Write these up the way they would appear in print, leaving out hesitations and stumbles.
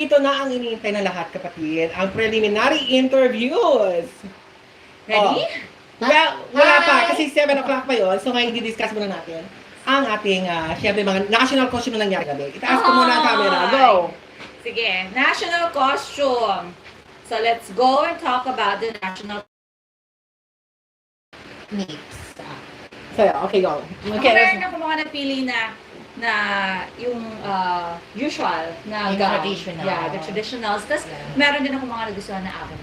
Ito na ang iniintay ng lahat, kapatid. Ang preliminary interviews. Ready? Well, wala pa. Kasi 7 o'clock pa yun. So ngayon, i-discuss muna natin ang ating, syempre, mga national costume na nangyari gabi. Itaas ko muna ang camera. Go! Sige, national costume. So let's go and talk about the national Mix. So, okay, go. Okay. Meron ako mga napili na yung usual na Yung gown. traditional. Yeah, the traditionals. Tapos meron din ako mga nagustuhan na avant.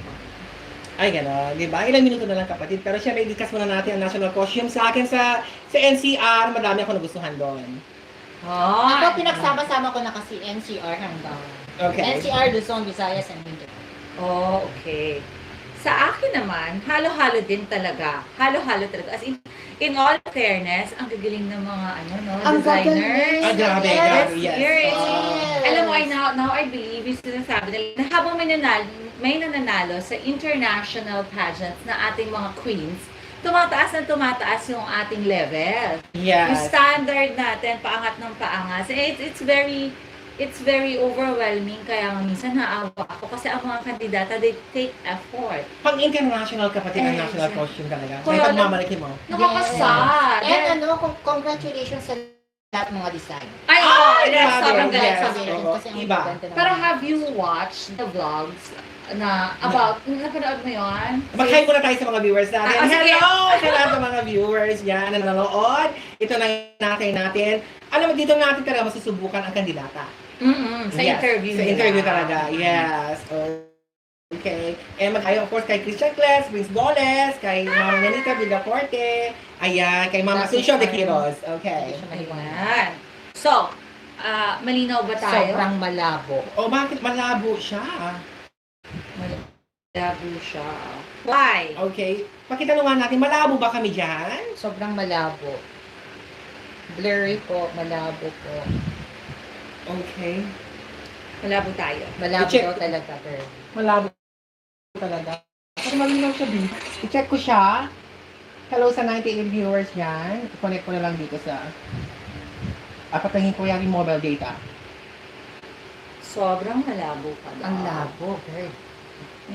Ay, gano'n. Diba? Ilang minuto na lang, kapatid. Pero syempre, i-discuss muna natin ang national costume. Sa akin, sa NCR, madami ako nagustuhan doon. Ako pinagsama-sama ko na kasi NCR hanggang. Okay. NCR, Luzon, Visayas, and Mindanao. Oh, okay. Sa akin naman, halo-halo din talaga. Halo-halo talaga. As in all fairness, ang gagaling ng mga designers. Ah, grabe, Yes, yes. Yes. Yes. Alam mo, now I believe yung sinasabi nila na habang may nananalo sa international pageants na ating mga queens, tumataas na tumataas yung ating level. Yung Yes. standard natin, paangat ng paangat. So it's very overwhelming, kaya nga minsan naawa ako kasi ang mga kandidata, they take effort. Pang international, kapatid, ang Eh, national siya. costume talaga. Kaya May pagmamalaki mo. Nakakasad. And congratulations sa lahat mga design. Ay, grabe, sobrang galing. yes. Congratulations oo. kasi ang Iba. ganda ng Pero mga- have you watched the vlogs na about, napanood mo yun? Mag-hi muna tayo sa mga viewers natin. Sige. Hello sa lahat ng mga viewers yan na nanonood. Ito na yung natin. Alam mo, dito natin talaga masusubukan ang kandidata. Sa Yes, interview Sa nila. interview talaga, yes. Okay. And mag-hi, of course, kay Christian Cles, Vince Boles, kay Ma'am Nenita Villaforte, ayan, kay Ma'am Asunción de Quiroz. Okay. Ayan. So, malinaw ba tayo? Sobrang malabo. O, bakit malabo siya? Malabo siya. Why? Okay. Pakitanungan natin, malabo ba kami dyan? Sobrang malabo. Blurry po, malabo po. Okay. Malabo tayo. Malabo I-check. daw talaga, girl. Malabo talaga. Pero malinaw siya, B. I-check ko siya. Hello sa 98 viewers yan. I-connect ko na lang dito sa... Papatangin ko yung mobile data. Sobrang malabo pa daw. Ang labo, girl.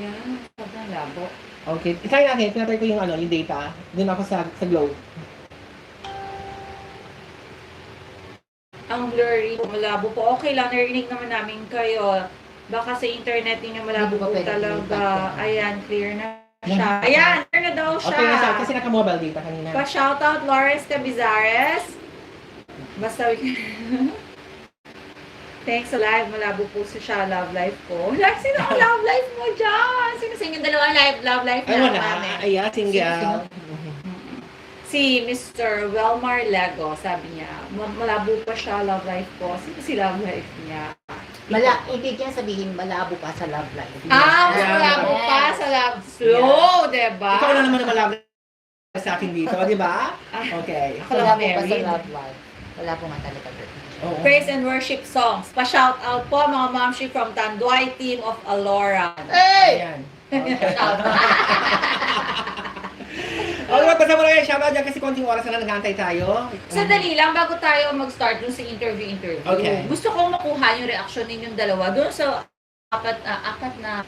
Yan, sobrang labo. Okay. Itry natin. Pinatry ko yung data. Doon ako sa Globe. Ang blurry, malabo po. Okay lang, narinig naman namin kayo. Baka sa internet ninyo malabo Hindi ba po pwede talaga. ilipat yan? Ayan, clear na siya. Ayan, clear na daw siya. Okay na siya. Kasi naka-mobile data kanina. Pa-shoutout Lawrence Cabizares. Basta thanks sa live. Malabo po siya. Love life ko. Sino ang love life mo dyan? Sino sa inyong dalawa love life Ay, na wala. namin? Ayan, single. Si Mr. Welmar Lego, sabi niya, malabo pa siya, love life ko. Sino si love life niya? Ibig yan sabihin, malabo pa sa love life. Ah, Yeah. malabo pa sa love slow, diba? Ikaw na naman ang malabo sa akin dito, di ba? Okay. Ako lang Malabo pa sa married. love life. Wala po nga talaga, girl. Oo. Praise and worship songs. Pa-shout out po mga mamshi from Tanduay team of Alora. Ayan. Shout Okay, magpasa mo na yan. Shoutout dyan kasi konting oras na nag-aantay tayo. Sandali lang, bago tayo mag-start dun sa interview. Okay. Gusto kong makuha yung reaction ninyong dalawa dun sa apat na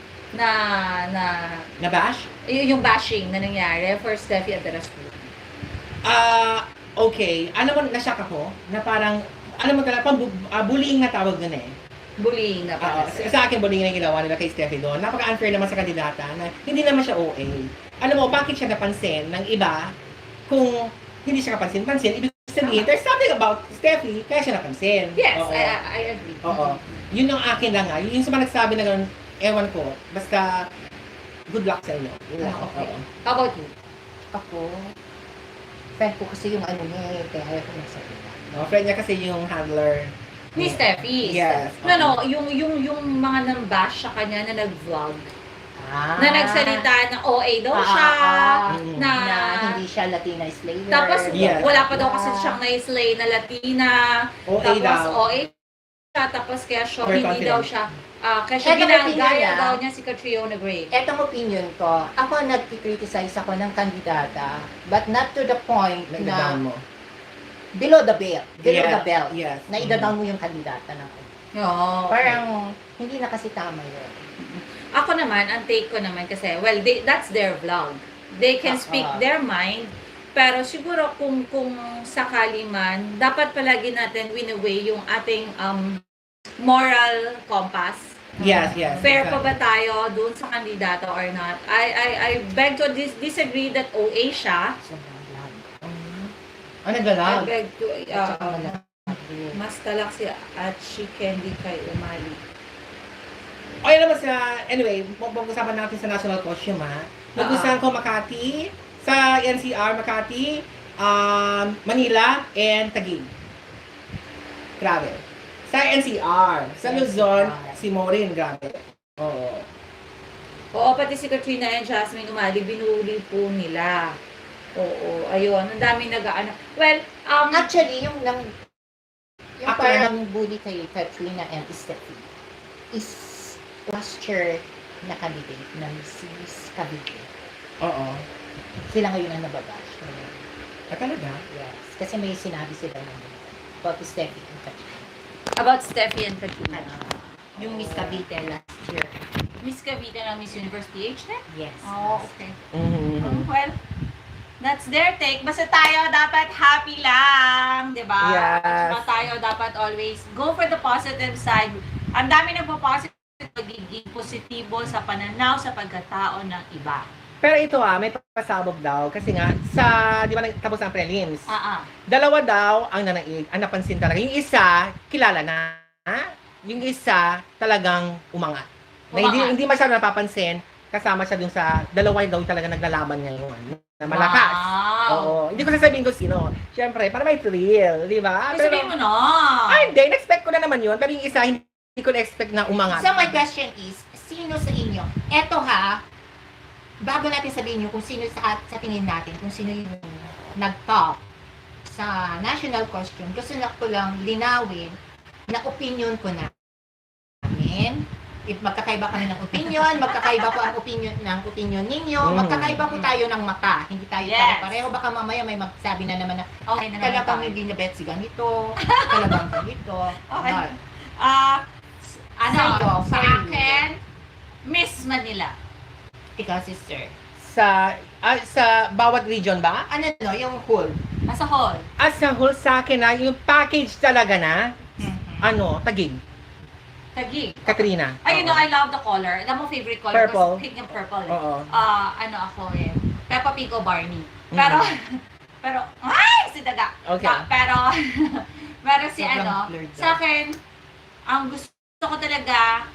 Nabash? yung bashing na nangyari for Steffi at the Rasputin. Okay. Alam mo, nashock ako na parang, alam mo talaga, bullying na tawag dun eh. Bullying na Oo, pala. sa akin, bullying na yung ginawa nila kay Steffi doon. Napaka-unfair naman sa kandidata na hindi naman siya OA. Alam mo, bakit siya napansin ng iba kung hindi siya kapansin-pansin? Ibig sabihin, there's something about Steffi, kaya siya napansin. Yes, Oo. I agree. Oo. Yun ang akin lang nga. Yung sa mga nagsabi na gano'n, ewan ko. Basta, good luck sa inyo. Yun lang. Okay. Oo. How about you? Ako, friend ko kasi yung niya, kaya ayaw ko magsalita. Friend niya kasi yung handler. Ni Steffi. Yes. No, yung mga nang-bash sa kanya na nag-vlog. Ah. Na nagsalita na OA daw siya. na Na hindi siya Latina slayer. tapos Yes. wala pa daw kasi siyang na-slay na Latina. OA Tapos daw. OA siya. Tapos kaya siya, Very hindi daw confident. siya, kaya siya Eto, opinion ginagaya niya. daw niya si Catriona Gray. Etong opinion ko, ako nag-criticize ako ng kandidata, but not to the point Na na mo. below the belt. Below Yes. the belt. Yes. Na idadaan mo yung kandidata ng Oo. Parang, hindi na kasi tama yun. Ako naman, ang take ko naman kasi, well, that's their vlog. They can speak their mind, pero siguro kung sakali man, dapat palagi natin win-away yung ating moral compass. Yes. Fair pa exactly. ba tayo doon sa kandidato or not? I beg to disagree that OA siya. Sobrang vlog. Ano I galag? beg to, At saka malamang. mas talak si at si Candy kay Umali. Okay naman anyway, pag-usapan natin sa national costume ha. Nagustuhan ko Makati, sa NCR Makati, Manila, and Taguig. Grabe. Sa NCR, sa Luzon, si Maureen, grabe. Oo. Oo, pati si Katrina and Jasmine Umali, binuli po nila. Oo, ayun, ang daming nag-ano. Well, Actually, yung Ako parang bully kay Katrina and Steffi is last year na candidate na Mrs. Cavite. Oo. Sila ngayon ang nababash. Talaga? Yes. Kasi may sinabi sila na about Steffi and Katrina. about Steffi and Katrina. Yung Miss Cavite last year. Miss Cavite ng Miss Universe PH na? Yes. Oh, okay. Mm-hmm. Well, that's their take. Basta tayo dapat happy lang, di ba? Yes. Basta tayo dapat always go for the positive side. Ang dami nagpo-positive, magiging positibo sa pananaw, sa pagkatao ng iba. Pero ito may pasabog daw kasi nga sa di ba tapos ang prelims. Dalawa daw ang nanaig, ang napansin talaga. Yung isa kilala na, yung isa talagang umangat. Na hindi masyado napapansin, kasama siya dun sa dalawa daw talaga naglalaban ngayon. Na malakas. Wow. Oo. Hindi ko sasabihin kung sino. Siyempre, para may thrill, di ba? Sabihin mo na. Ay, hindi. In-expect ko na naman yun. Pero yung isa, hindi ko na-expect na umangat. So my question is, sino sa inyo? Eto bago natin sabihin nyo kung sino sa tingin natin, kung sino yung nag-top sa national costume, gusto na ko lang linawin na opinion ko namin. If magkakaiba kami ng opinion, magkakaiba ko ang opinion ninyo, magkakaiba ko tayo ng mata. Hindi tayo pareho. Baka mamaya may magsabi na naman na, Okay na naman talagang tayo. hindi na bet si ganito, talagang ganito. Okay. Sa'yo, Sa for you. akin, Miss Manila. Ikaw, sister. Sa bawat region ba? Ano yung whole? Nasa hall. Sa whole sa akin yung package talaga na, Taguig. Taguig. Katrina. Ay, you know, I love the color. Alam mo, favorite color Purple. ko, pink and purple. Oo. Ano ako Peppa Pig o Barney. Pero, ay, si Daga. Okay. Pero si Sobrang blurred sa akin, ang gusto ko talaga,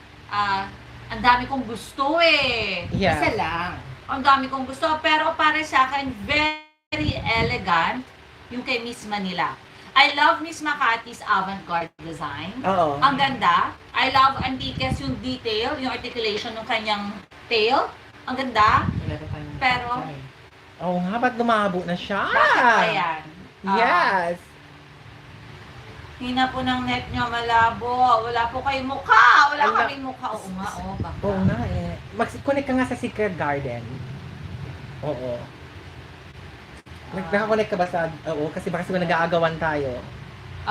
ang dami kong gusto Yeah. Isa lang. Ang dami kong gusto. Pero para sa akin, very elegant yung kay Miss Manila. I love Miss Makati's avant-garde design. Oo. Ang ganda. I love Antiques yung detail, yung articulation ng kanyang tail. Ang ganda. Pero, Oo nga, ba't lumabo na siya? bakit ba yan? Yes. Hina po ng net niya, malabo. Wala po kayong mukha. Wala Ala. kaming mukha. Oo nga, baka. Oo nga Mag-connect ka nga sa Secret Garden. Oo. Naka-connect ka ba sa... Oo, kasi baka nag-aagawan tayo.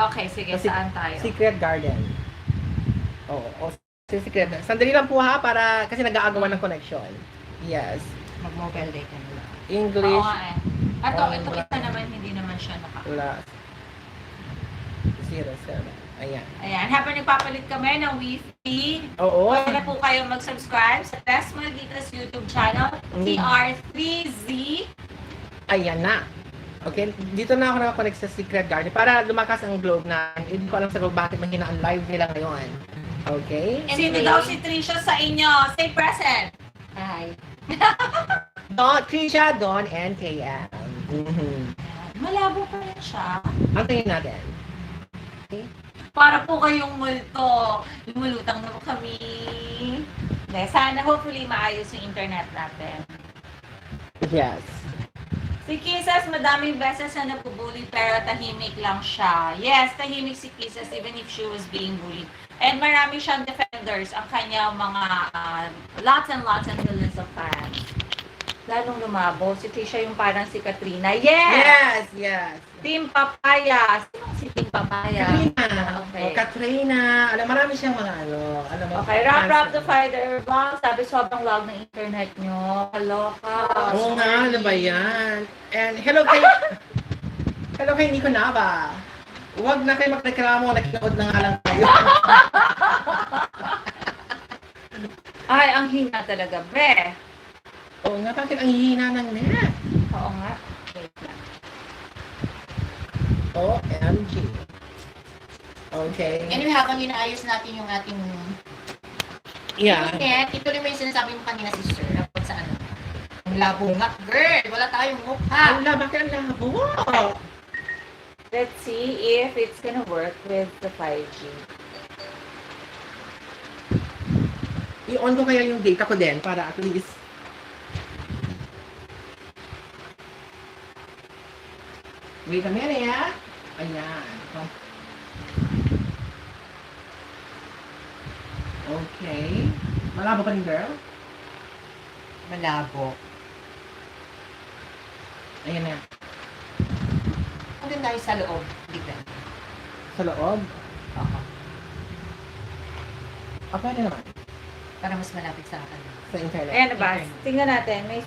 Okay, sige. Kasi- Saan tayo? Secret Garden. Oo. Secret. Sandali lang po para... Kasi nag-aagawan ng connection. Yes. Mag-mobile data nila. English. Oo nga Ito isa naman, hindi naman siya Plus. 07. Ayan. Ayan, habang nagpapalit kami ng Wi-Fi, Oo. huwag na po kayo mag-subscribe sa Best Malditas YouTube channel, TR3Z. Ayan na. Okay, dito na ako nakakonect sa Secret Garden para lumakas ang globe na hindi ko alam sa globe bakit mahina ang live nila ngayon. Okay? Sino daw si Trisha sa inyo? Stay present! Hi. Trisha, Don, and KM. Malabo pa rin siya. Antayin natin. Para po kayong multo. Lumulutang na po kami. Sana hopefully maayos yung internet natin. Yes. Si Kisses, madaming beses na napubuli pero tahimik lang siya. Yes, tahimik si Kisses even if she was being bullied. And marami siyang defenders, ang kanyang mga lots and millions of fans. lalong lumabo. Si Trisha yung parang si Katrina. Yes! Yes, yes. Team Papaya. Sino si Team Papaya? Katrina. Okay. O, Katrina. Alam, marami siyang mga alam mo. Okay, wrap the fighter vlog. Sabi sobrang lag ng internet nyo. Kaloka. Oo nga, ano ba yan? And hello kay Nico Nava. Huwag na kayo magreklamo, nag-load na nga lang kayo. Ay, ang hina talaga, be. Oo nga, bakit ang hihina ng net? Oo nga. Wait lang. OMG. Okay. Anyway, habang inaayos natin yung ating Yeah. net, ituloy mo yung sinasabi mo kanina si Sir. Dapat sa ano? Ang labo nga, girl! Wala tayong mukha! Ang laba ka ang labo. Let's see if it's gonna work with the 5G. I-on ko kaya yung data ko din para at least wait a minute, yeah? Ayan. Okay. Malabo pa rin, girl? Malabo. Ayan na. Hanggang tayo sa loob. Dito. Sa loob? Oo. Pwede naman. Para mas malapit sa akin. Sa internet. Ayan na ba? Tingnan natin. May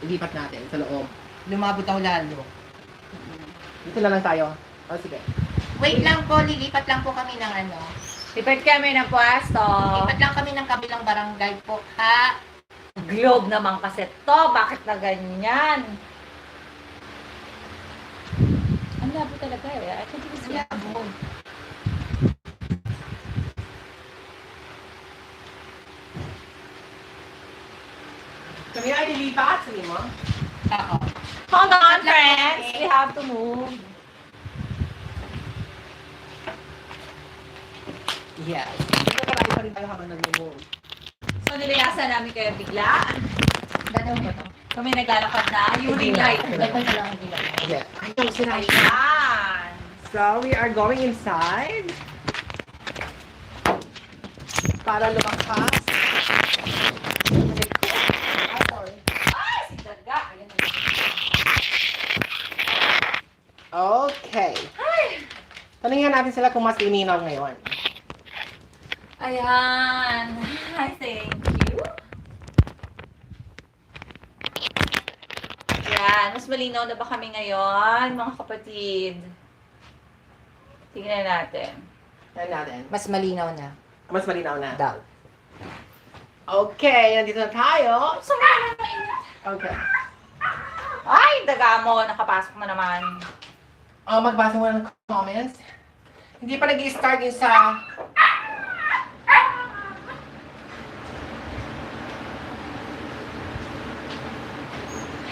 Ilipat natin sa loob. Lumabo daw lalo. Dito na lang tayo. O, sige. Wait lang po, lilipat lang po kami ng ano. lipat kami ng pwesto. Lipat lang kami ng kabilang barangay po, ha? Globe naman kasi to. Bakit na ganyan? Ang labo talaga eh. I think it's Labo. Kami ay lilipat. Sabi mo? Oo. Hold on, friends. We have to move. Yes. Nagkakaroon pa rin tayo habang nag-move. So, nilayasan namin kayo bigla. Gano'n mo to? Kami naglalakad na. Yung ring light. Ito na lang ang dilaw. Yeah. Ayaw sila. Ayan. So, we are going inside. Para lumakas. Ay, sorry. Ay, si Daga. Ayan na. Okay. Tanungin natin sila kung mas linaw ngayon. Ayan. Hi, thank you. Ayan. Mas malinaw na ba kami ngayon, mga kapatid? Tingnan natin. Tignan natin. Mas malinaw na. Mas malinaw na. Daw. Okay, nandito na tayo. Okay. Ay, Daga mo. Nakapasok na naman. Magbasa mo ng comments. Hindi pa nag-i-start yung sa...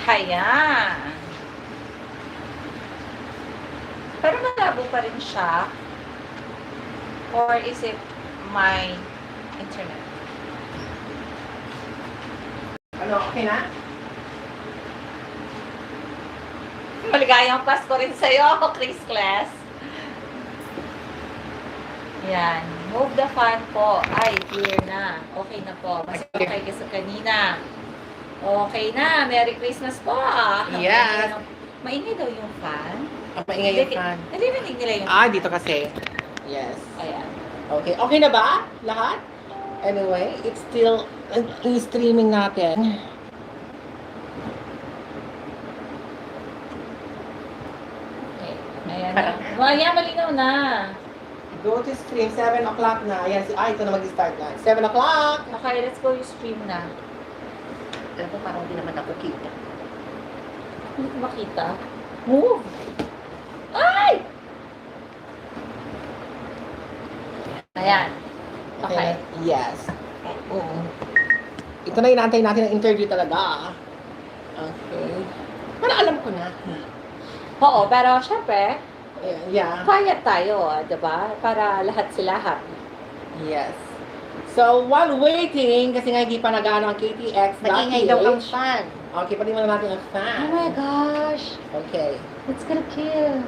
Ayan. Pero malabo pa rin siya. Or is it my internet? Ano, okay na? Maligayang Pasko rin sa'yo, Chris Class. Yan. Move the fan po. Ay, clear na. Okay na po. Mas okay kasi kanina. Okay na. Merry Christmas po. Yes. Maingay daw yung fan. Ang paingay yung fan. Narinig nila yung Dito kasi. Yes. Ayan. Okay. Okay na ba? Lahat? Anyway, it's still streaming natin. Okay. Ayan na. Ayan, malinaw na. Go to stream, 7 o'clock na. Ayan, ito na mag-start na. 7 o'clock! Okay, let's go yung stream na. Alam ko, parang hindi naman ako kita. Hindi ko makita. Move! Ay! Ayan. Okay. Yes. Oo. Ito na inaantay natin ang interview talaga. Okay. Para alam ko na. Oo, pero syempre, Yeah. quiet tayo, diba? Para lahat sila happy. Yes. So, while waiting, kasi nga hindi pa nag-ano ang KTX, Mag-ingay daw ang fan. Okay, pati mo na natin ang Oh fan. my gosh! Okay. It's gonna kill.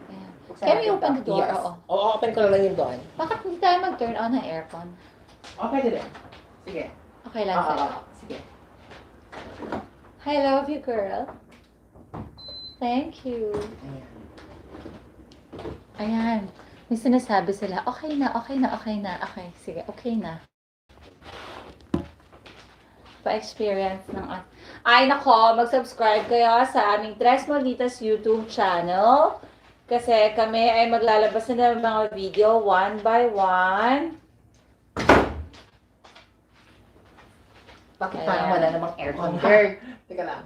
Ayan. Can we open the door? Yes. Oo. Oo, open ko na lang yung doon. Bakit hindi tayo mag-turn on ng aircon? Okay din. Sige. Okay lang sa'yo. Sige. I love you, girl. Thank you. Ayan. May sinasabi sila, okay na, okay na, okay na. Okay, sige, okay na. Pa-experience ng ay nako, mag-subscribe kayo sa aming Tres Malditas YouTube channel. Kasi kami ay maglalabas na ng mga video one by one. Bakit Ayan. parang wala namang aircon girl? Teka lang.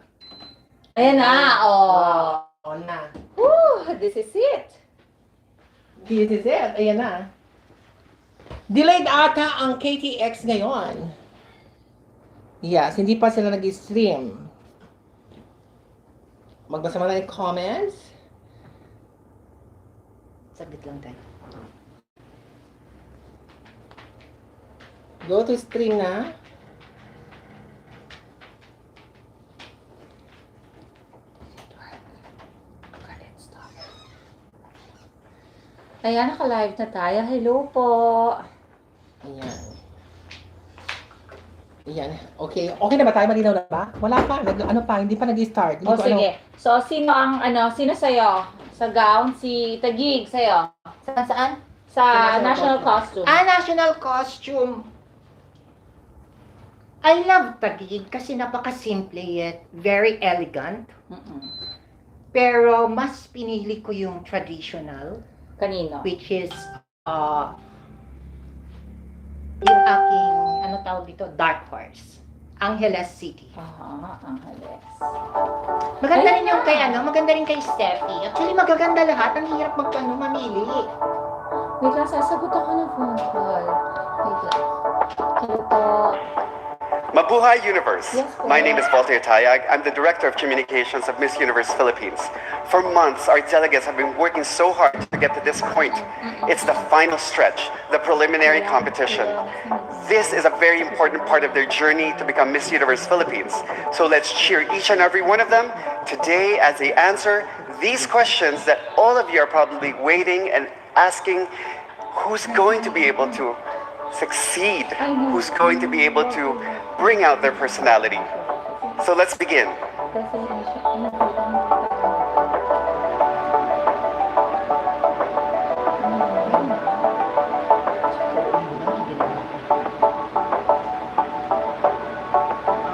Ayan na, oh. On na. Woo, this is it. This is it. Ayan na. Delayed ata ang KTX ngayon. Yes, hindi pa sila nag-stream. Magbasa mo lang yung comments. Sabit lang tayo. Go to stream na. Ayan, naka-live na tayo. Hello po. Ayan. Ayan. Okay. Okay na ba tayo? Malinaw na ba? Wala pa. Ano pa? Hindi pa nag-start. Hindi O ko sige. So, sino ang, sino sa'yo? Sa gown? Si Tagig sa'yo? Saan? Sa Sa national national costume. National costume. I love Taguig kasi napaka-simple yet very elegant. Mm-mm. Pero mas pinili ko yung traditional, Kanino? which is yung aking, ano tawag dito, Dark Horse. Angeles City. Aha, Angeles. Maganda Ayun rin yung na. kay maganda rin kay Steffi. Actually, magaganda lahat. Ang hirap mamili. Wait lang, sasagot ako ng phone call. Wait lang. Hello po. Mabuhay Universe! Yes, My name is Walter Tayag. I'm the Director of Communications of Miss Universe Philippines. For months, our delegates have been working so hard to get to this point. It's the final stretch, the preliminary competition. This is a very important part of their journey to become Miss Universe Philippines. So let's cheer each and every one of them today as they answer these questions that all of you are probably waiting and asking, who's going to be able to succeed? Who's going to be able to bring out their personality? So let's begin.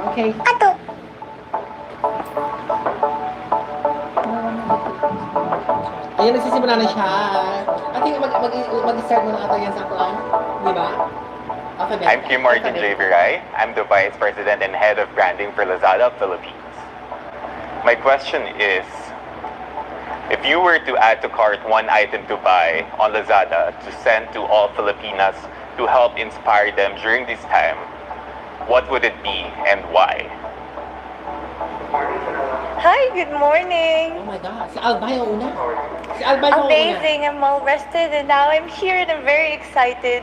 Okay. Ayan, nagsisimula na siya. I think mag-start muna ata yan sa kuan. Di ba? Alphabet. I'm Kim Martin Alphabet. J. Viray. I'm the Vice President and Head of Branding for Lazada Philippines. My question is, if you were to add to cart one item to buy on Lazada to send to all Filipinas to help inspire them during this time, what would it be and why? Hi, good morning. Oh my God. Si Albay ang una. Si Albay ang una. Amazing. I'm all rested and now I'm here and I'm very excited.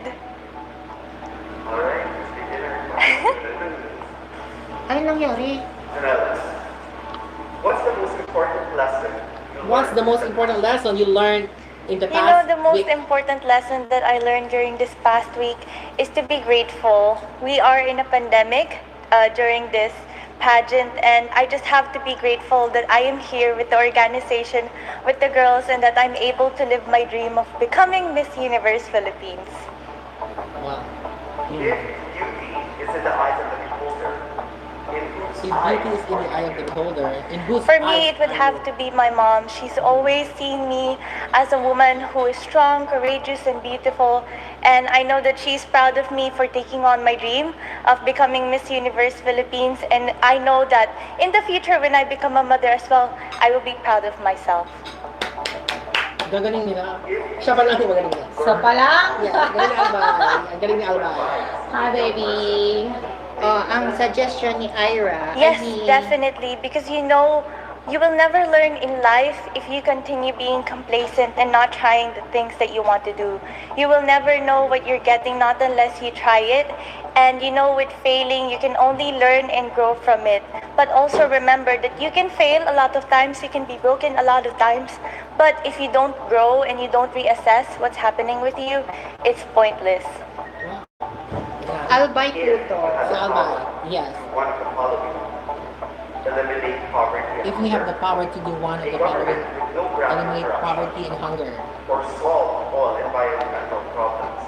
Ano nangyari? What's the most important lesson? What's the most important lesson you learned in the You know, past the most week? important lesson that I learned during this past week is to be grateful. We are in a pandemic during this pageant, and I just have to be grateful that I am here with the organization, with the girls, and that I'm able to live my dream of becoming Miss Universe Philippines. Wow. If beauty is in the eyes of the beholder, in whose If beauty is in the eye of the beholder, in whose For me, eyes it would are have you? to be my mom. She's always seen me as a woman who is strong, courageous, and beautiful. And I know that she's proud of me for taking on my dream of becoming Miss Universe Philippines. And I know that in the future, when I become a mother as well, I will be proud of myself. Gagaling nila. Siya pa lang yung magaling nila. So pala? Yeah, galing ni Albay. Ang galing ni Albay. Hi, baby. Ang suggestion ni Ira, Yes, ay definitely. Because you know, you will never learn in life if you continue being complacent and not trying the things that you want to do. You will never know what you're getting, not unless you try it. And you know, with failing, you can only learn and grow from it. But also remember that you can fail a lot of times, you can be broken a lot of times. But if you don't grow and you don't reassess what's happening with you, it's pointless. Yeah. Albay Pluto. Si Albay. Yes. one of the following. eliminate poverty, If we have the power to do one of the following, eliminate poverty and hunger. or solve all environmental problems,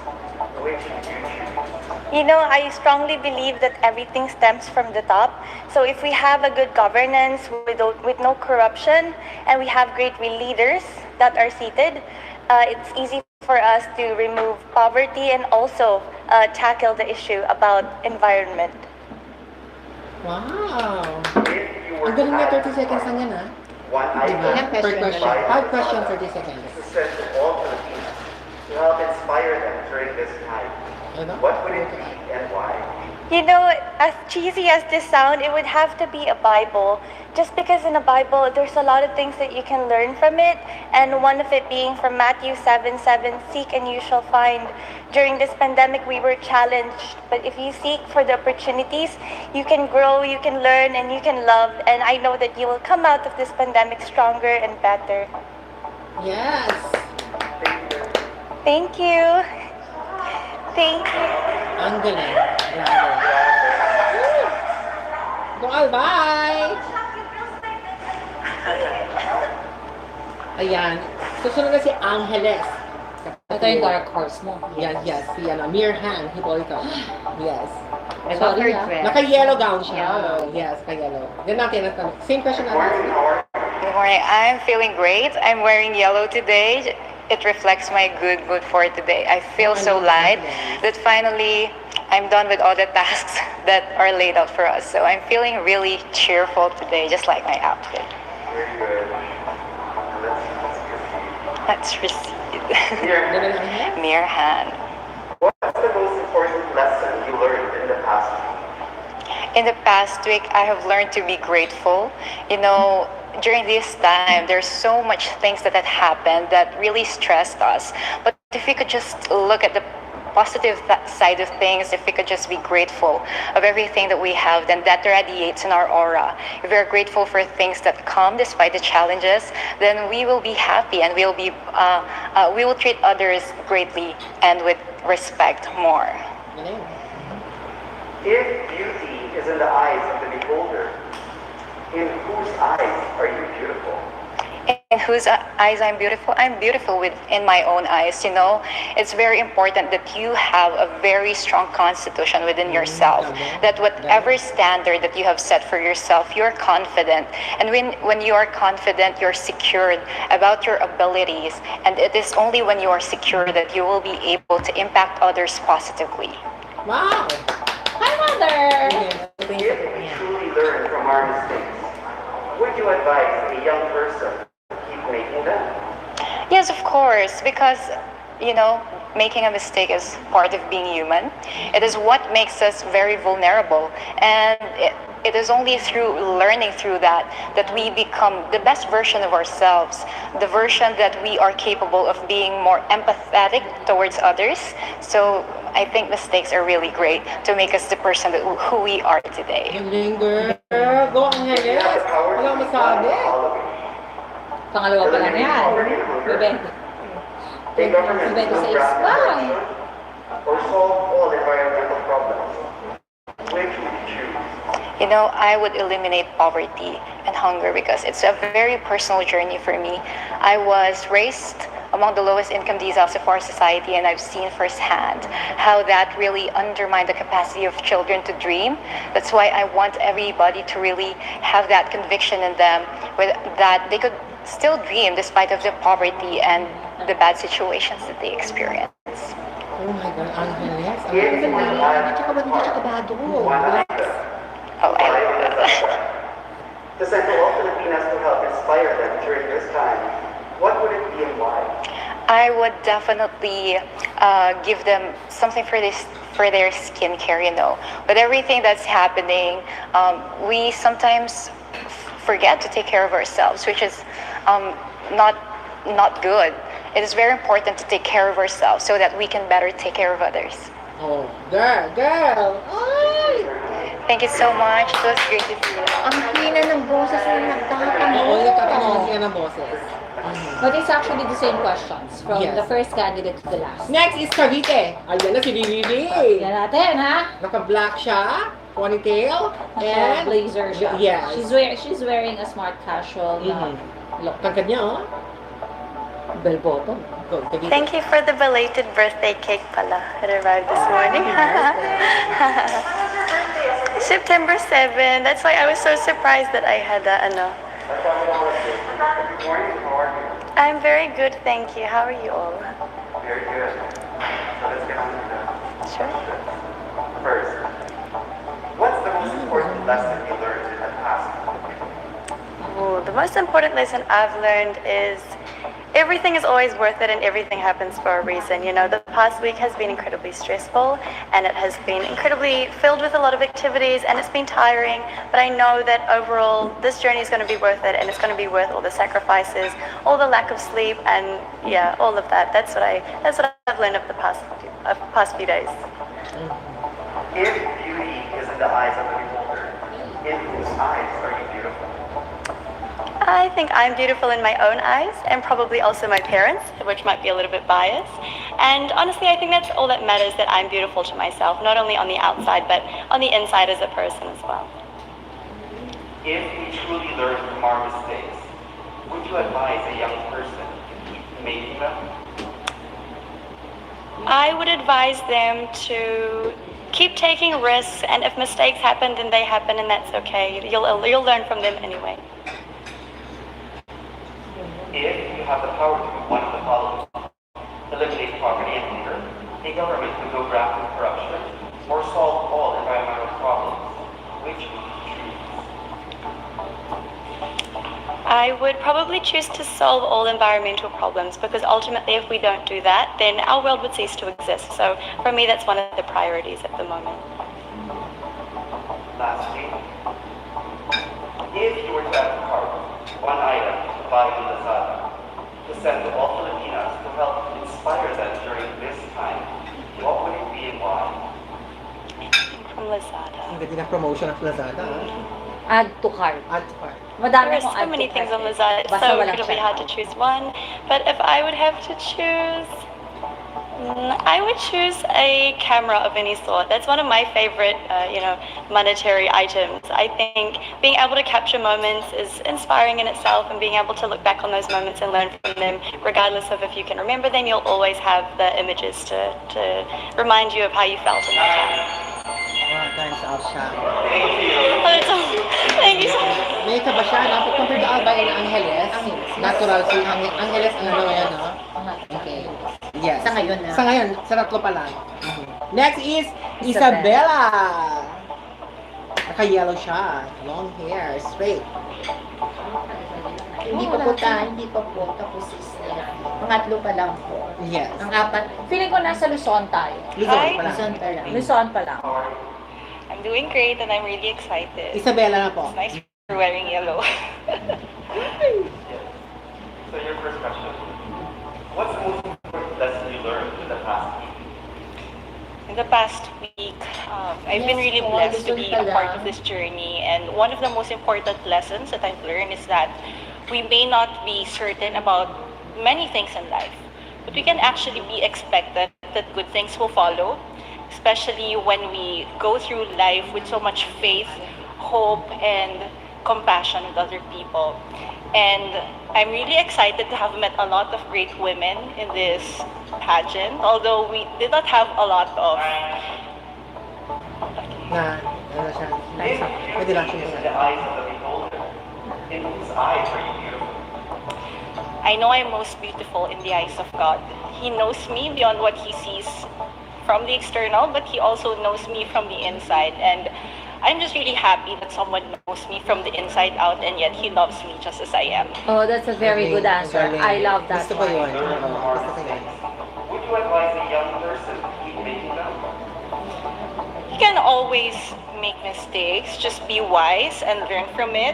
which would you choose? You know, I strongly believe that everything stems from the top. So if we have a good governance with no corruption, and we have great leaders that are seated, it's easy for us to remove poverty and also tackle the issue about environment. Wow! If you were Ang galing na to 30 seconds lang yan, ha? one Diba? item Per question question. na lang. 5 questions, 30 seconds. to send to all Filipinos to help inspire them during this time, Ano? what would it be and why? You know, as cheesy as this sound, it would have to be a Bible. Just because in a Bible, there's a lot of things that you can learn from it. And one of it being from Matthew 7:7, seek and you shall find. During this pandemic, we were challenged. But if you seek for the opportunities, you can grow, you can learn, and you can love. And I know that you will come out of this pandemic stronger and better. Yes! Thank you. Thank you. Ang galing. Grabe. Doal, bye! Ayan. Susunod na si Angeles. Ito yung dark horse mo. Yes, yes. Si Mirhan Hipolito. Yes. And Sorry, offered ah. friend. Naka-yellow gown siya. Yellow. Yes, ka-yellow. Then natin, same question na Morning, how are Good morning. I'm feeling great. I'm wearing yellow today. It reflects my good mood for today. I feel so light that finally I'm done with all the tasks that are laid out for us. So I'm feeling really cheerful today, just like my outfit. very good. Let's proceed. Let's proceed. Here, Ganun lang yan. Mirhan. what's the most important lesson you learned in the past week? In the past week, I have learned to be grateful. You know, during this time, there's so much things that had happened that really stressed us. But if we could just look at the positive side of things, if we could just be grateful of everything that we have, then that radiates in our aura. If we're grateful for things that come despite the challenges, then we will be happy and we will treat others greatly and with respect more. Galing. If beauty is in the eyes of the beholder, in whose eyes are you beautiful? In whose eyes I'm beautiful? I'm beautiful in my own eyes, you know. It's very important that you have a very strong constitution within yourself. That whatever standard that you have set for yourself, you're confident. And when you are confident, you're secured about your abilities. And it is only when you are secure that you will be able to impact others positively. Wow! Hi, Mother! If we truly learn from our mistakes, would you advise a young person to keep making them? Yes, of course, because, you know, making a mistake is part of being human. It is what makes us very vulnerable. And it is only through learning through that we become the best version of ourselves, the version that we are capable of being more empathetic towards others. So I think mistakes are really great to make us the person who we are today. Galing, girl. Go, Angeles. You have the power to Wala do masabi. the following. Pangalawa pa lang yan. Poverty and hunger, Bebenta. a government Bebenta to sa draft ispa. legislation, or solve all environmental problems. Which would you choose? You know, I would eliminate poverty and hunger because it's a very personal journey for me. I was raised among the lowest income deciles of our society, and I've seen firsthand how that really undermined the capacity of children to dream. That's why I want everybody to really have that conviction in them that they could still dream despite of the poverty and the bad situations that they experience. Oh my God, Angeles. Ang If galing you na. had Hindi ka ba hindi ka kabado? one item, Oh, I why love is that. that? To send to all Filipinas to help inspire them during this time, what would it be and why? I would definitely give them something for their skincare. You know, with everything that's happening, we sometimes forget to take care of ourselves, which is not good. It is very important to take care of ourselves so that we can better take care of others. Oh, girl. Ay! Thank you so much. It was great to see you. Ang hina ng boses na nagtatanong. Oo, nagtatanong siya ng boses. But it's actually the same questions from Yes. the first candidate to the last. Next is Cavite. Ayan na si BBB. Yan natin, ha? Naka-black siya, ponytail, and Blazer siya. Yes. She's wearing a smart casual look. Tangkad niya, oh. Bell bottom. Go, Cavite. Thank you for the belated birthday cake pala. It arrived this morning. September 7. That's why I was so surprised that I had I'm very good, thank you. How are you all? Very good. So let's get on to the Sure. first. What's the most important lesson you learned in the past? Oh, the most important lesson I've learned is everything is always worth it and everything happens for a reason. You know, the past week has been incredibly stressful and it has been incredibly filled with a lot of activities and it's been tiring, but I know that overall this journey is going to be worth it and it's going to be worth all the sacrifices, all the lack of sleep and yeah, all of that. That's what I've learned of the past few days. If beauty is in the eyes of the beholder, in whose eyes are you beautiful? I think I'm beautiful in my own eyes and probably also my parents, which might be a little bit biased. And honestly, I think that's all that matters, that I'm beautiful to myself, not only on the outside, but on the inside as a person as well. If we truly learn from our mistakes, would you advise a young person to keep making them? I would advise them to keep taking risks, and if mistakes happen, then they happen, and that's okay. You'll learn from them anyway. If you have the power to do one of the following, eliminate poverty and hunger, a government would go graft with corruption, or solve all environmental problems, which would you choose? I would probably choose to solve all environmental problems because ultimately if we don't do that, then our world would cease to exist. So for me, that's one of the priorities at the moment. Lastly, if you were to add to cart one item to buy on Lazada to send to all Filipinas to help inspire them during this time, what would it be and why? From Lazada. Ang ganda ng promotion of Lazada. Add to cart. Add to cart. Madami There are akong so add many to things cart on eh. Lazada. It's Basta so walang incredibly check. hard to choose one. But if I would have to choose, I would choose a camera of any sort. That's one of my favorite, monetary items. I think being able to capture moments is inspiring in itself, and being able to look back on those moments and learn from them, regardless of if you can remember them, you'll always have the images to remind you of how you felt in that time. Times out siya. Oh, that's all. Thank you so much. May ka ba siya, no? Compared to Alba and Angeles, natural si Angeles, ngayon, no? Okay. Yes. Sa ngayon na. Sa ngayon, sa tatlo pa lang. Next is Isabella. Naka-yellow siya. Long hair, straight. Hindi pa po. Tapos is pangatlo pa lang po. Yes. Ang apat, Feeling ko nasa Luzon tayo. Luzon pa lang. Luzon pa lang. Luzon pa lang. I'm doing great and I'm really excited. Isabella na po. It's nice you're wearing yellow. So your first question, what's the most important lesson you learned in the past week? In the past week, I've been really blessed to be a part of this journey, and one of the most important lessons that I've learned is that we may not be certain about many things in life, but we can actually be expected that good things will follow, especially when we go through life with so much faith, hope, and compassion with other people. And I'm really excited to have met a lot of great women in this pageant, although we did not have a lot of Na, ano siya? If Pwede lang beauty is in siya. the eyes of the beholder, in whose eyes are you beautiful? I know I'm most beautiful in the eyes of God. He knows me beyond what he sees from the external, but he also knows me from the inside. And I'm just really happy that someone knows me from the inside out, and yet he loves me just as I am. Oh, that's a very good answer. Galing. I love that Gusto ko yun. one. Gusto ko yun. Would you advise a young person to keep making them? You can always make mistakes, just be wise and learn from it.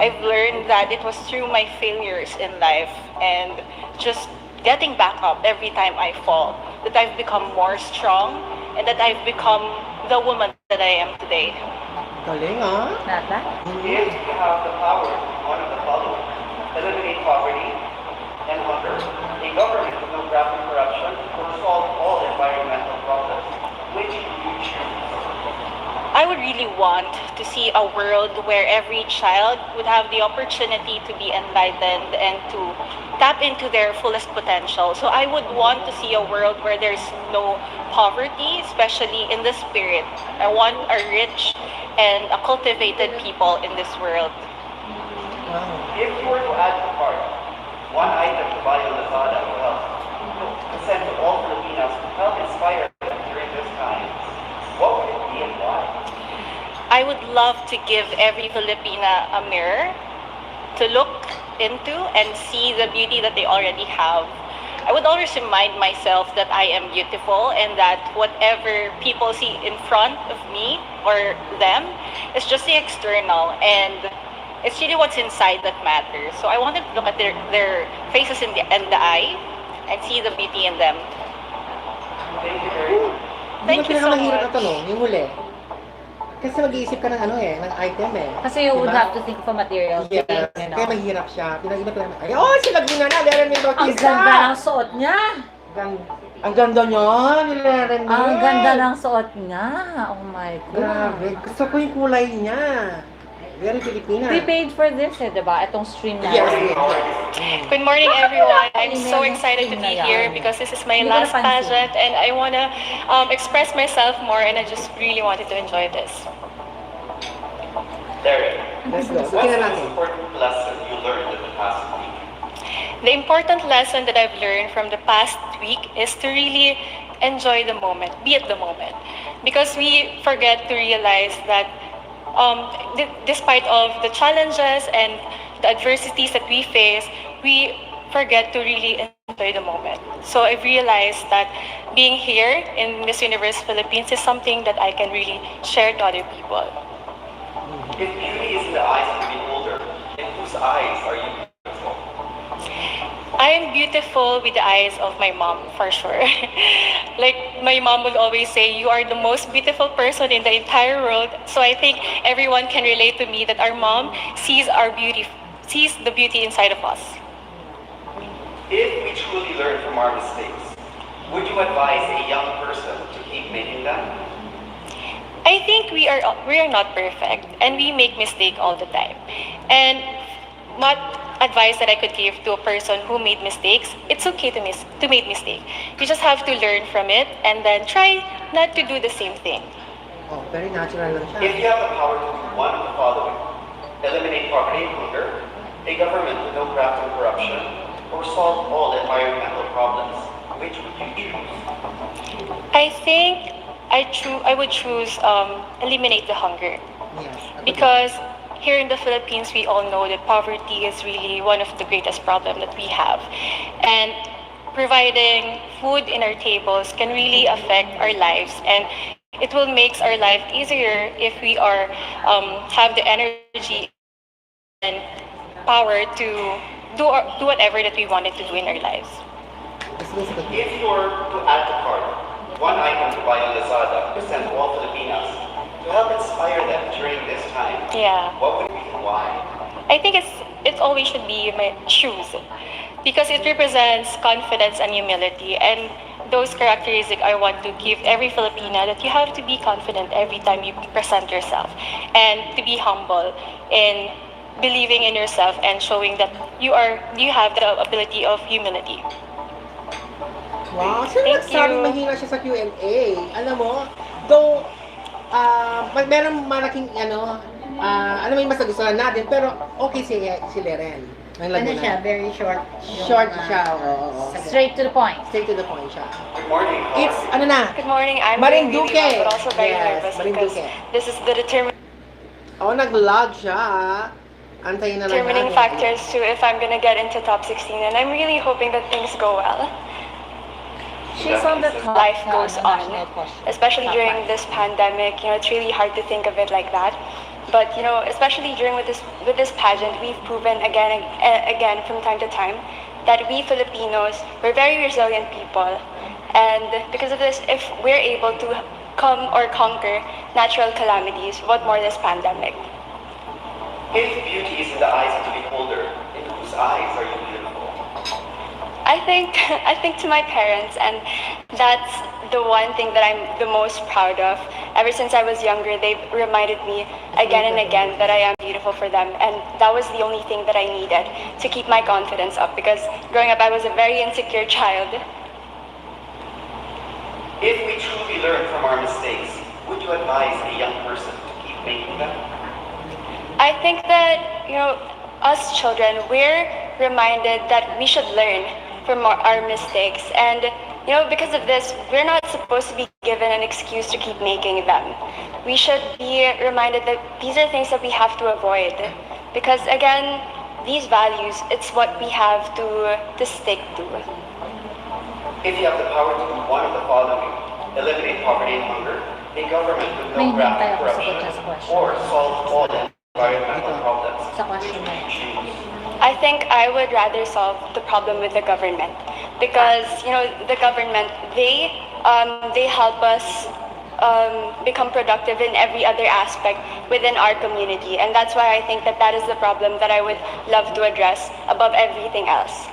I've learned that it was through my failures in life and just getting back up every time I fall that I've become more strong and that I've become the woman that I am today. Galing, ah. Not that? If you have the power to do one of the following, eliminate poverty, and hunger, a government with no graft and corruption, or solve all environmental problems? Which would you choose? I would really want to see a world where every child would have the opportunity to be enlightened and to tap into their fullest potential. So I would want to see a world where there's no poverty, especially in the spirit. I want a rich and a cultivated people in this world. Wow. If you were to add to cart one item to buy on Lazada to help to send to all Filipinos to help inspire them during this time, what would it be and why? I would love to give every Filipina a mirror to look into and see the beauty that they already have. I would always remind myself that I am beautiful and that whatever people see in front of me or them is just the external, and it's really what's inside that matters. So I wanted to look at their faces in the eye and see the beauty in them. Thank you very much. Thank you so Mahirap na much. tanong, yung huli. Kasi mag-iisip ka ng ng item eh. Kasi you would Diba? have to think of a material. Yes, kaya mahirap siya. Pinag-iba ko lang. Ay, oh, sila Gina na, meron may Ang bautista. ganda ng suot niya. Ang ganda niya, nilaran niya. Ang ganda ng suot niya. Oh my God. Grabe, gusto ko yung kulay niya. Very Filipina. We paid for this diba? Itong stream na. Yes, yan. yes. Good morning, everyone. I'm so excited to be here because this is my Hindi ko last napansin. pageant and I want to express myself more, and I just really wanted to enjoy this. Derek, Let's go. what's Sige the na most natin. important lesson you learned in the past week? The important lesson that I've learned from the past week is to really enjoy the moment, be at the moment. Because we forget to realize that despite of the challenges and the adversities that we face, we forget to really enjoy the moment. So I've realized that being here in Miss Universe Philippines is something that I can really share to other people. If beauty is in the eyes of the beholder, in whose eyes are you beautiful? I am beautiful with the eyes of my mom, for sure. Like my mom would always say, you are the most beautiful person in the entire world. So I think everyone can relate to me that our mom sees the beauty inside of us. If we truly learn from our mistakes, would you advise a young person to keep making them? I think we are not perfect and we make mistake all the time. And what advice that I could give to a person who made mistakes, it's okay to make mistake. You just have to learn from it and then try not to do the same thing. Oh, very natural lang siya. If you have the power to do one of the following, eliminate poverty and hunger, a government with no graft and corruption, or solve all environmental problems, which would you choose? I think I would choose eliminate the hunger. Yes. Because here in the Philippines, we all know that poverty is really one of the greatest problems that we have. And providing food in our tables can really affect our lives, and it will make our life easier if we are have the energy and power to do whatever that we wanted to do in our lives. If you were to add to cart one item to buy on Lazada to send to all Filipinos to help inspire them during this time, Yeah. what would it be and why? I think it always should be my shoes, because it represents confidence and humility, and those characteristics I want to give every Filipina, that you have to be confident every time you present yourself and to be humble in believing in yourself and showing that you have the ability of humility. Wow, sino Thank nagsabing you. mahina siya sa Q&A? Alam mo, though, meron malaking, alam mo yung mas nagustuhan natin, pero okay si Leren. Ang Ano Laguna. siya, very short. yung, Short ah, siya, oo. Straight to the point. Straight to the point siya. Good morning. how It's, are you? Good morning. I'm Marinduque. doing really well, but also very Yes, nervous because Marinduque. this is the Nag-vlog siya. Antayin na lang determining natin. factors to if I'm gonna get into top 16, and I'm really hoping that things go well. She's on the top Life na, goes ano, on, national question. especially Top during five. this pandemic. It's really hard to think of it like that. But especially during with this pageant, we've proven again and again from time to time that we Filipinos, we're very resilient people, and because of this, if we're able to come or conquer natural calamities, what more this pandemic? If beauty is in the eyes of the beholder, in whose eyes are you beautiful? I think to my parents, and that's the one thing that I'm the most proud of. Ever since I was younger, they've reminded me again and again that I am beautiful for them, and that was the only thing that I needed to keep my confidence up, because growing up I was a very insecure child. If we truly learn from our mistakes, would you advise a young person to keep making them? I think that, us children, we're reminded that we should learn from our mistakes. And, because of this, we're not supposed to be given an excuse to keep making them. We should be reminded that these are things that we have to avoid. Because, again, these values, it's what we have to stick to. If you have the power to do one of the following, eliminate poverty and hunger, a government with no graft of corruption, or solve all environmental problems, which would you choose? I think I would rather solve the problem with the government, because the government, they help us become productive in every other aspect within our community, and that's why I think that is the problem that I would love to address above everything else.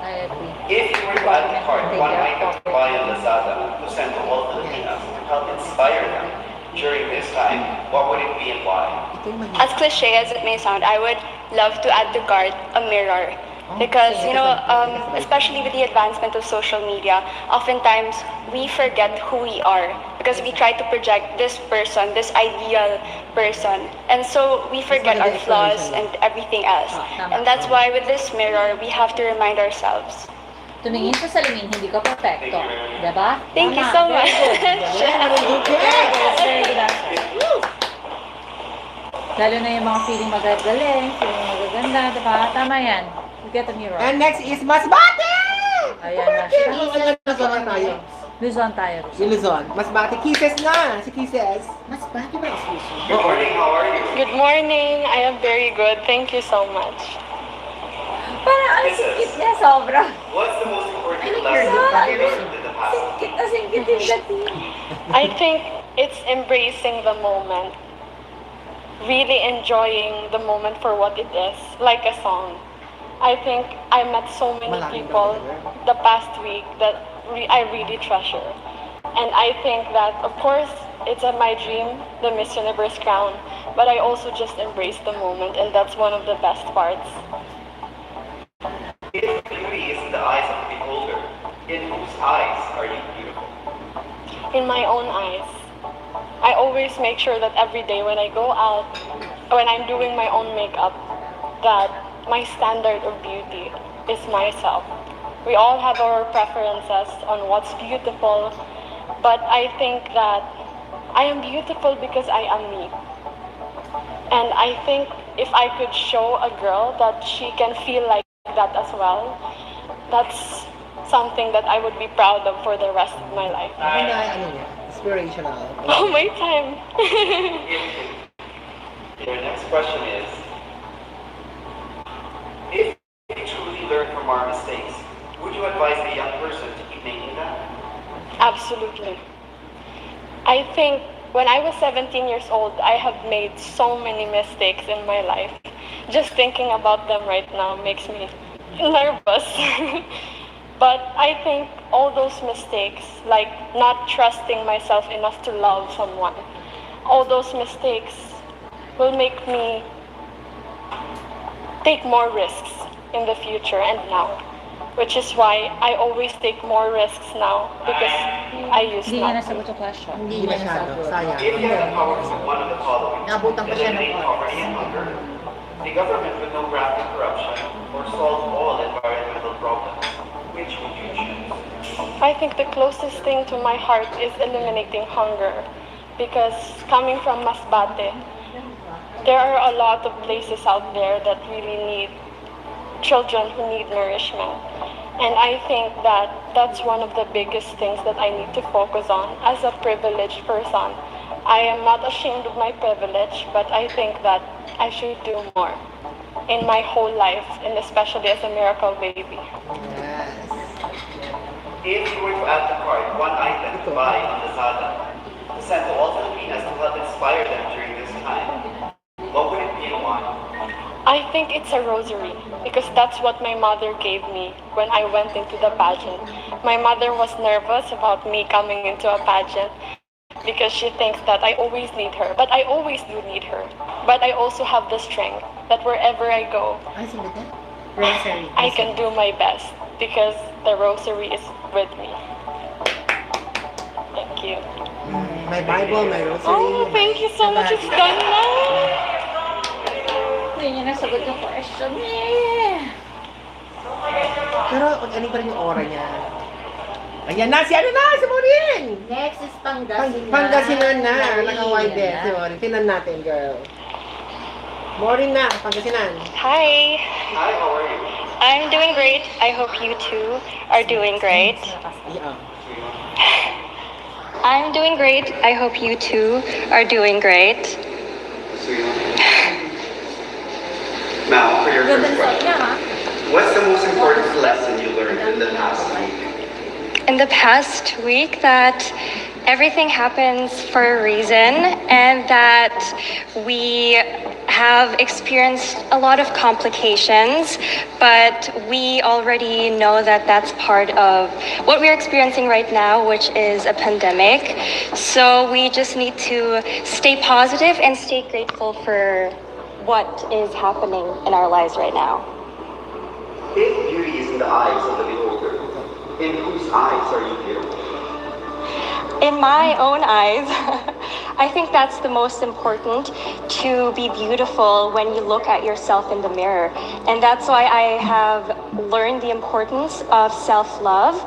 I agree. If you were to add to cart one item to buy on Lazada to send to all Filipinas to help inspire them during this time, what would it be and why? As cliche as it may sound, I would love to add to cart a mirror. Because, especially with the advancement of social media, oftentimes we forget who we are because we try to project this person, this ideal person. And so we forget our flaws and everything else. And that's why with this mirror, we have to remind ourselves. Tumingin sa salamin, hindi ka perfecto. Diba? Thank you so much. Very good answer. Lalo na yung mga feeling magagaling, feeling magaganda, diba? Tama yan. You get a mirror. And next is Masbate! Ayan na siya. Luzon na tayo. Luzon tayo. Yung Luzon. Masbate. Kisses na. Si Kisses. Masbate ba is Luzon? Good morning, how are you? Good morning. I am very good. Thank you so much. Parang ang singkit niya, sobra. What's the most important I like lesson your that you look. learned in the past? Singkit na singkit yung dating. I think it's embracing the moment. Really enjoying the moment for what it is, like a song. I think I met so many people the past week that I really treasure. And I think that, of course, it's my dream, the Miss Universe crown, but I also just embrace the moment, and that's one of the best parts. If beauty is in the eyes of the beholder, in whose eyes are you beautiful? In my own eyes. I always make sure that every day when I go out, when I'm doing my own makeup, that my standard of beauty is myself. We all have our preferences on what's beautiful, but I think that I am beautiful because I am me. And I think if I could show a girl that she can feel like that as well, that's something that I would be proud of for the rest of my life. Inspirational. Oh, my time. Your next question is, if we truly learn from our mistakes, would you advise a young person to keep making them? Absolutely. I think when I was 17 years old, I have made so many mistakes in my life. Just thinking about them right now makes me nervous. But I think all those mistakes, like not trusting myself enough to love someone, all those mistakes will make me take more risks in the future and now. Which is why I always take more risks now, because I used Hindi niya not. nasagot yung question. Hindi masyado. Sayang. If you have the power to do one of the following, Nabutan ko siya ng eliminate poverty and hunger, the government with no graft and corruption, or solve all environmental problems, which would you choose? I think the closest thing to my heart is eliminating hunger, because coming from Masbate, there are a lot of places out there that really need children who need nourishment. And I think that that's one of the biggest things that I need to focus on as a privileged person. I am not ashamed of my privilege, but I think that I should do more in my whole life, and especially as a miracle baby. Yes. If you were to add to cart one item to buy on Lazada, to send to all Filipinas to help inspire them during this time, what would it be and why? I think it's a rosary because that's what my mother gave me when I went into the pageant. My mother was nervous about me coming into a pageant because she thinks that I always need her, but I always do need her. But I also have the strength that wherever I go, Ay, sino ka? Rosary. I can do my best because the rosary is with me. Thank you. My Bible, my rosary. Oh, thank you so much. It's done now. Hindi niya nasagot yung question eh. Pero ano pa rin yung aura niya. Ayan na, si Maureen! Next is Pangasinan. Pangasinan na, Maureen. naka-white din. Si Maureen, tinan natin, girl. Maureen na, Pangasinan. Hi. Hi, how are you? I'm doing great. I hope you too are doing great. Yeah. I'm doing great. I hope you too are doing great. Now, for your Ganda first sa question. niya, ha? What's the most important lesson you learned in the past week? In the past week, that everything happens for a reason and that we have experienced a lot of complications, but we already know that that's part of what we're experiencing right now, which is a pandemic. So we just need to stay positive and stay grateful for what is happening in our lives right now. If beauty is in the eyes of the beholder, in whose eyes are you beautiful? In my own eyes, I think that's the most important, to be beautiful when you look at yourself in the mirror. And that's why I have learned the importance of self-love.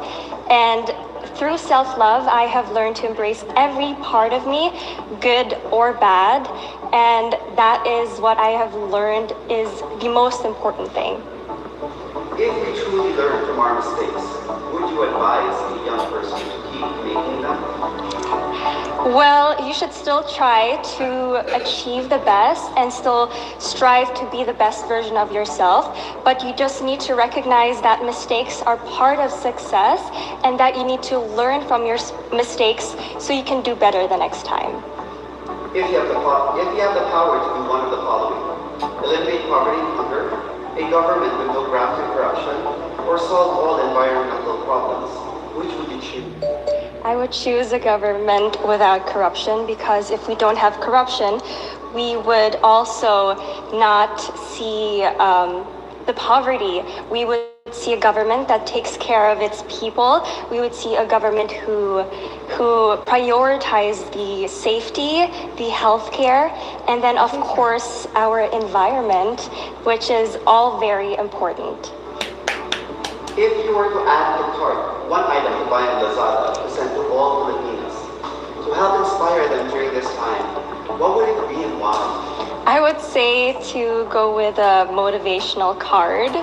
And through self-love, I have learned to embrace every part of me, good or bad. And that is what I have learned is the most important thing. If we truly learn from our mistakes, would you advise a young person to keep making them? Well, you should still try to achieve the best and still strive to be the best version of yourself. But you just need to recognize that mistakes are part of success and that you need to learn from your mistakes so you can do better the next time. If you have the power to do one of the following: eliminate poverty and hunger, a government with no graft and corruption, or solve all environmental problems, which would you choose? I would choose a government without corruption, because if we don't have corruption, we would also not see the poverty. We would see a government that takes care of its people. We would see a government who prioritize the safety, the healthcare, and then of course our environment, which is all very important. If you were to add to cart one item to buy on Lazada to send to all Filipinos to help inspire them during this time, what would it be and why? I would say to go with a motivational card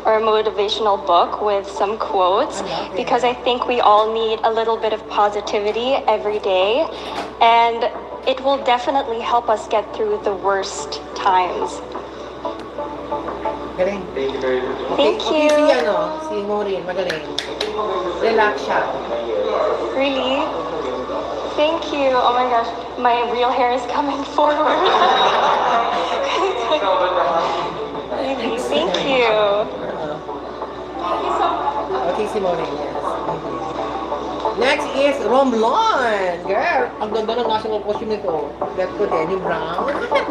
or a motivational book with some quotes, because I think we all need a little bit of positivity every day, and it will definitely help us get through the worst times. Galing. Thank you very much. Thank Okay, you. si Maureen, magaling. Relax siya. Really? Thank you. Oh my gosh, my real hair is coming forward. Really, thank you. Okay, si Maureen, yes. Next is Romblon. Girl, ang ganda ng national costume nito. That ko din, yung brown.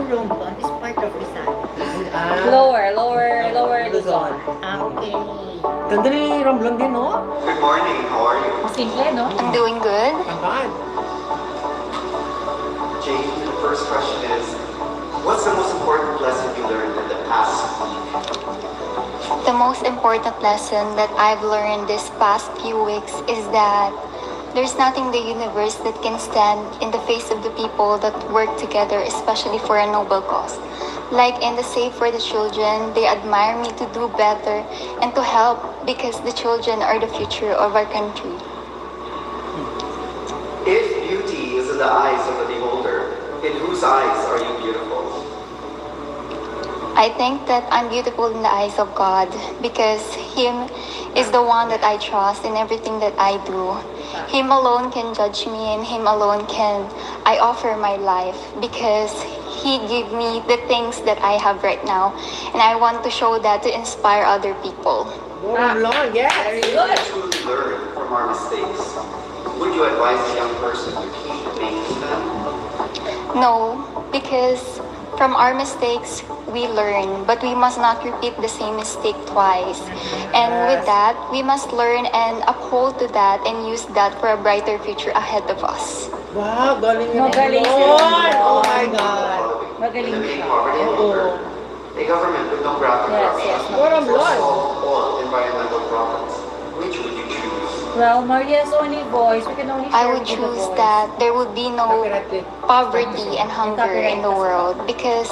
Luzon is part of Rizal. Lower Luzon. Okay. Ganda ni Romblon din, no? Good morning, how are you? Simple, no? I'm doing good. Angkan. Jane, the first question is, what's the most important lesson you learned in the past week? The most important lesson that I've learned this past few weeks is that there's nothing in the universe that can stand in the face of the people that work together, especially for a noble cause. Like in the Save for the Children, they admire me to do better and to help because the children are the future of our country. If beauty is in the eyes of the beholder, in whose eyes are you beautiful? I think that I'm beautiful in the eyes of God because Him is the one that I trust in everything that I do. Him alone can judge me and Him alone can I offer my life because He gave me the things that I have right now. And I want to show that to inspire other people. Long, yes. Very good. Truly learn from our mistakes. Would you advise a young person to keep making them? No, because from our mistakes, we learn, but we must not repeat the same mistake twice. And with that, we must learn and uphold to that and use that for a brighter future ahead of us. Wow, galing yun. Magaling si Lord. Lord. Oh my God. Magaling Eliminating siya. poverty and hunger. A government with no graft and Yes, corruption. yes, What a Or Lord. solve all environmental problems. Which would you choose? Well, Maria's only voice. We can only share I would with the choose voice. that there would be no Copyright. poverty and hunger in the world because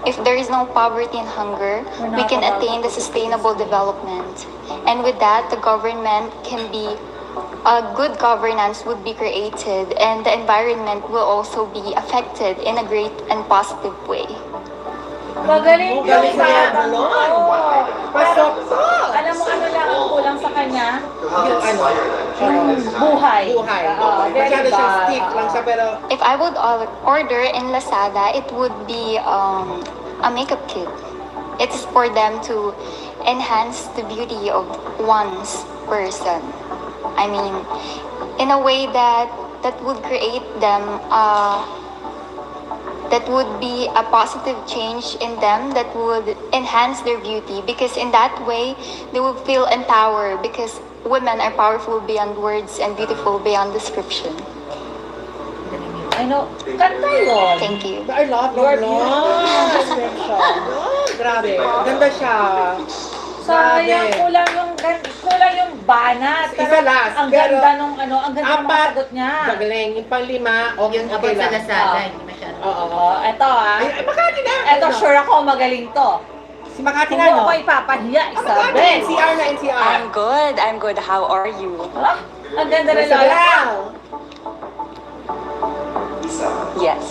if there is no poverty and hunger, we can attain the sustainable development. And with that, the government can be a good governance would be created and the environment will also be affected in a great and positive way. Magaling Galing yung si Lord. batang Lord. to. Pasok po. Alam mo ano lang ang kulang sa kanya? To help Yung ano, inspire them during Yung this time. buhay. Buhay. Very Masyado siyang bad. stiff lang siya, pero If I would order in Lazada, it would be a makeup kit. It's for them to enhance the beauty of one's person. I mean, in a way that would create them, that would be a positive change in them that would enhance their beauty because in that way, they will feel empowered because women are powerful beyond words and beautiful beyond description. I know. Kanta yun. Thank you. I love Your Lord. beautiful description. Oh, grabe. Ganda siya. Sayang, kulang yung banat. Isa Pero last, ang pero ganda nung ang ganda ng mga apat. sagot niya. Galing. Yung pang-lima, okay, Yung okay about sa lang. Lazada, Ah. hindi masyado. Oo. Eto Ay, Makati na. Eto sure ako magaling to. Si Makati Kung na, mo no? ako ipapahiya, Makati, Isabel. NCR na, NCR. I'm good. How are you? Ah, ang ganda rin Isabel. lola. Lisa, Yes.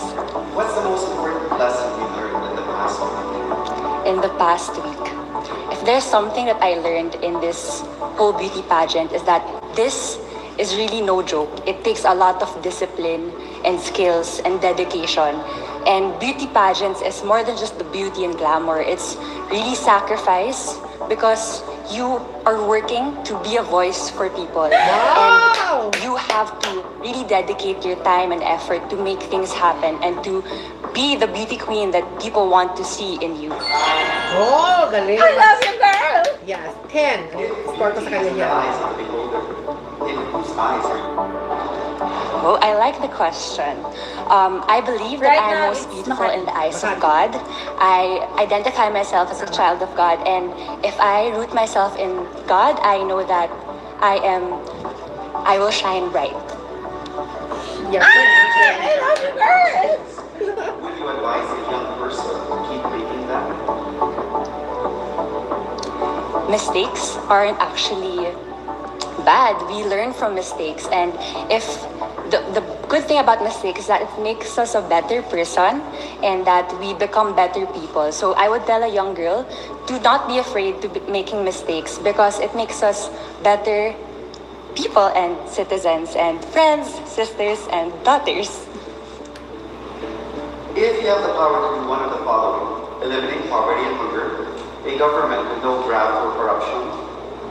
what's the most important lesson you learned in the past week? In the past week, if there's something that I learned in this whole beauty pageant is that this is really no joke. It takes a lot of discipline and skills and dedication. And beauty pageants is more than just the beauty and glamour. It's really sacrifice because you are working to be a voice for people. Wow! And you have to really dedicate your time and effort to make things happen and to be the beauty queen that people want to see in you. Oh, galing. I love you, girl! Yes, 10. Score ko sa kanya In the yan. eyes of the beholder, in whose eyes are you? Well, I like the question. I believe that Right I now, am most it's beautiful Makati. in the eyes of God. I identify myself as a child of God, and if I root myself in God, I know that I will shine bright. Yes. I love you, girl! Would you advise a young person to keep making them? Mistakes aren't actually bad. We learn from mistakes, and if the good thing about mistakes is that it makes us a better person and that we become better people. So I would tell a young girl to not be afraid to be making mistakes because it makes us better people and citizens and friends, sisters and daughters. If you have the power to do one of the following, eliminate poverty and hunger, a government with no graft or corruption,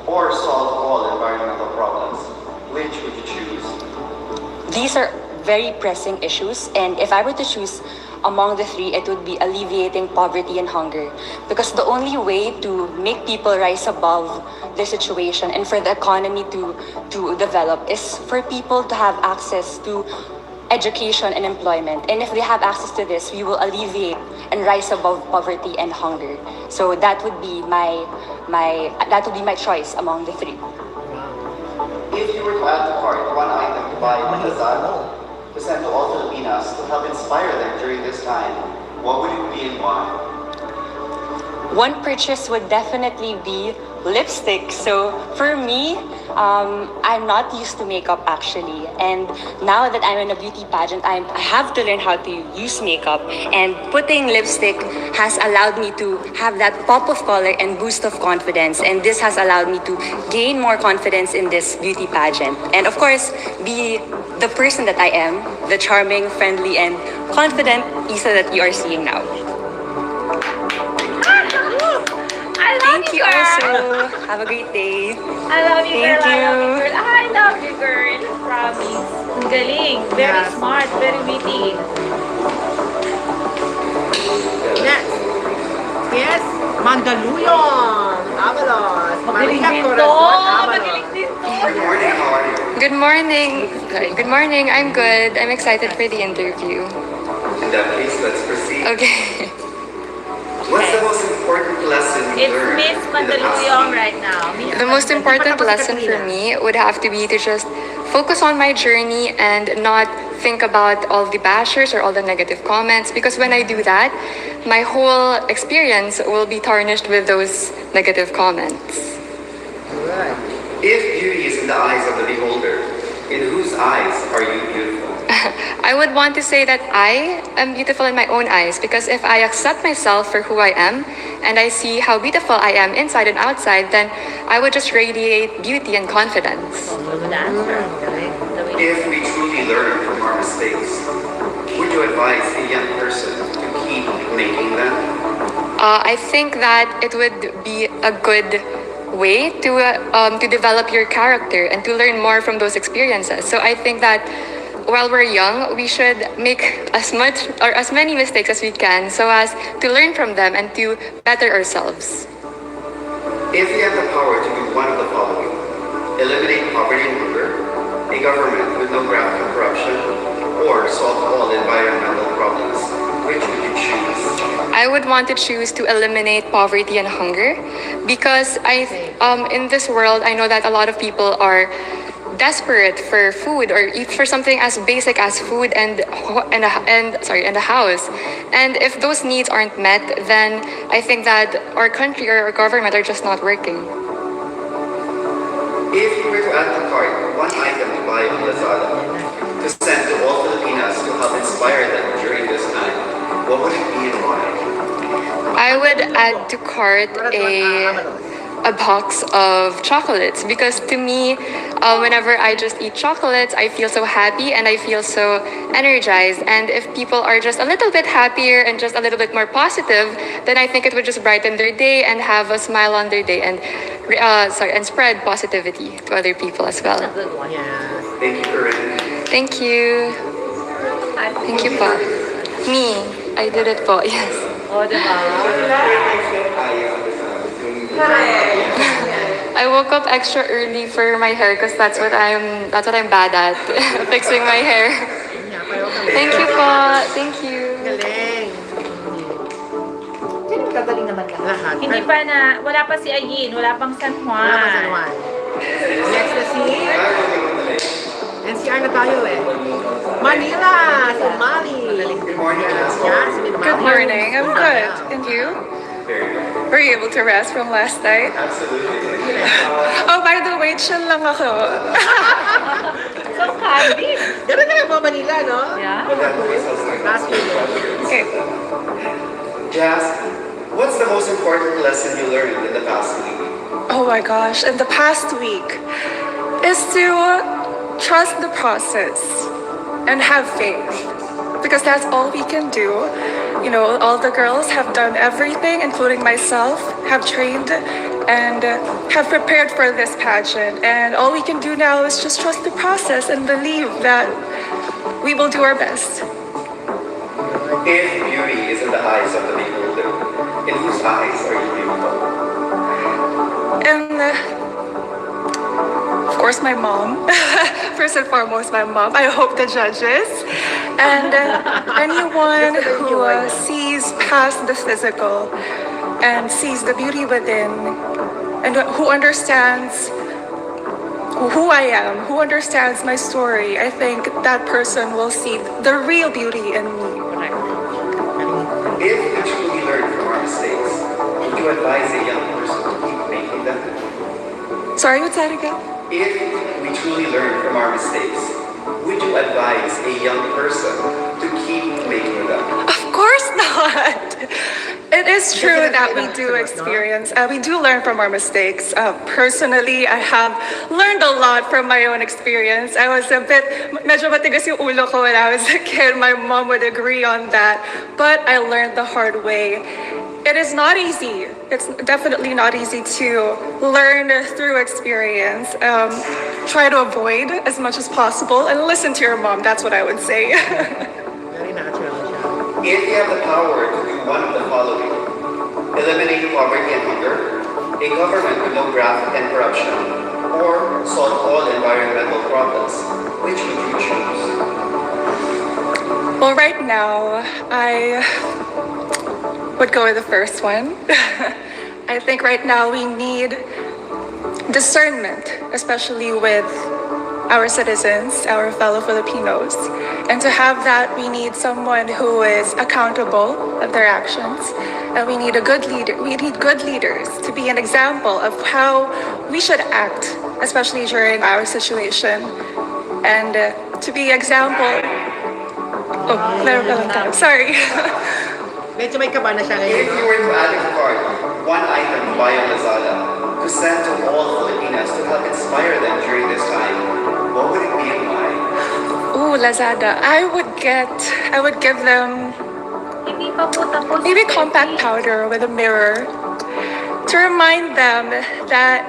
or solve all environmental problems, which would you choose? These are very pressing issues, and if I were to choose among the three, it would be alleviating poverty and hunger. Because the only way to make people rise above their situation and for the economy to develop is for people to have access to education and employment. And if they have access to this, we will alleviate and rise above poverty and hunger. So that would be my choice among the three. If you were to add to cart one item to buy on Lazada, to send to all Filipinas to help inspire them during this time, what would it be and why? one purchase would definitely be lipstick. So for me, I'm not used to makeup actually. And now that I'm in a beauty pageant, I have to learn how to use makeup. And putting lipstick has allowed me to have that pop of color and boost of confidence. And this has allowed me to gain more confidence in this beauty pageant. And of course, be the person that I am, the charming, friendly, and confident Isa that you are seeing now. I love Thank you, you girl. also. Have a great day. I love you, Thank girl. I love you, you. girl. I love you, girl. Promise. Ang galing. Very Yes. smart. Very witty. Next. Yes, Mandaluyong. Avalos. Magaling Maria din to. Corazon Avalos. Magaling din to. Good morning, how are you? Good morning. Sorry. Good morning. I'm good. I'm excited for the interview. In that case, let's proceed. Okay. What's the most important lesson you It's learned Miss in the past Mandaluyong week? right now. Miss The most important lesson for me would have to be to just focus on my journey and not think about all the bashers or all the negative comments, because when I do that, my whole experience will be tarnished with those negative comments. If beauty is in the eyes of the beholder, in whose eyes are you beautiful? I would want to say that I am beautiful in my own eyes, because if I accept myself for who I am and I see how beautiful I am inside and outside, then I would just radiate beauty and confidence. Good answer. If we truly learn from our mistakes, would you advise a young person to keep making them? I think that it would be a good way to develop your character and to learn more from those experiences. So I think that while we're young, we should make as much or as many mistakes as we can so as to learn from them and to better ourselves. If you had the power to do one of the following, eliminate poverty and hunger, a government with no graft of corruption, or solve all environmental problems, which would you choose? I would want to choose to eliminate poverty and hunger, because in this world, I know that a lot of people are desperate for food or eat for something as basic as food and a house. And if those needs aren't met, then I think that our country or our government are just not working. If you were to add to cart one item to buy on Lazada to send to all Filipinas to help inspire them during this time, what would it be and why? I would add to cart a box of chocolates, because to me, whenever I just eat chocolates, I feel so happy and I feel so energized. And if people are just a little bit happier and just a little bit more positive, then I think it would just brighten their day and have a smile on their day and spread positivity to other people as well. Good one. Thank you, Corinne. Thank you. Thank you po. Me, I did it po. Yes. O, diba? I woke up extra early for my hair because that's what I'm bad at, fixing my hair. Thank you po. Thank you. Galing. Sino gagaling naman lahat? Hindi pa na, wala pa si Ayin, wala pang San Juan. Wala pa San Juan. Next na si NCR na tayo eh. Manila! Somali! Good morning, Good morning. I'm good. And you? Were you able to rest from last night? Absolutely. Oh, by the way, chill lang ako. So candy. Ganun na lang mga Manila, no? Yeah. Last week. Okay. Jazz, what's the most important lesson you learned in the past week? Oh my gosh. In the past week is to trust the process and have faith. Because that's all we can do. You know, all the girls have done everything, including myself, have trained and have prepared for this pageant. And all we can do now is just trust the process and believe that we will do our best. If beauty is in the eyes of the beholder, in whose eyes are you beautiful? And of course, my mom. First and foremost, my mom. I hope the judges and anyone who sees past the physical and sees the beauty within, and who understands who I am, who understands my story. I think that person will see the real beauty in me. If we truly learn from our mistakes, would you that again? If we truly learn from our mistakes, would you advise a young person to keep making them? Of course not. It is true that we do experience, we do learn from our mistakes. Personally, I have learned a lot from my own experience. I was medyo matigas yung ulo ko when I was a kid. My mom would agree on that. But I learned the hard way. It is not easy. It's definitely not easy to learn through experience. Try to avoid as much as possible and listen to your mom. That's what I would say. Very natural siya. If you have the power to do one of the following, eliminate poverty and hunger, a government with no graft and corruption, or solve all environmental problems, which would you choose? Well, right now, I would go with the first one. I think right now we need discernment, especially with our citizens, our fellow Filipinos. And to have that, we need someone who is accountable of their actions. And we need a good leader. We need good leaders to be an example of how we should act, especially during our situation. And to be example. Oh, meron pa lang tayo. Sorry. Medyo may kaba na siya ngayon. If you were to add a card, one item to buy on Lazada, to send to all Filipinas to help inspire them during this time, what would it be and why? Ooh, Lazada. I would give them maybe compact powder with a mirror to remind them that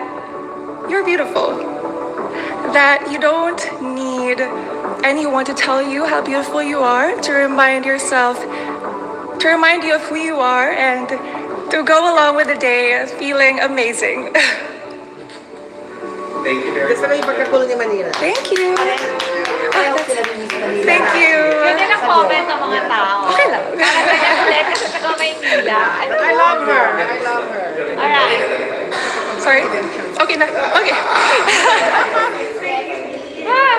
you're beautiful. That you don't need anyone to tell you how beautiful you are, to remind you of who you are, and to go along with the day feeling amazing. Thank you very Gusto ko yung pagkakulo ni Manila. Thank you. Thank you. Yun din ang comment ng mga tao. Okay lang. Parang kasi taga Maynila. I love her. I love her. Alright. Sorry. Okay na. Okay.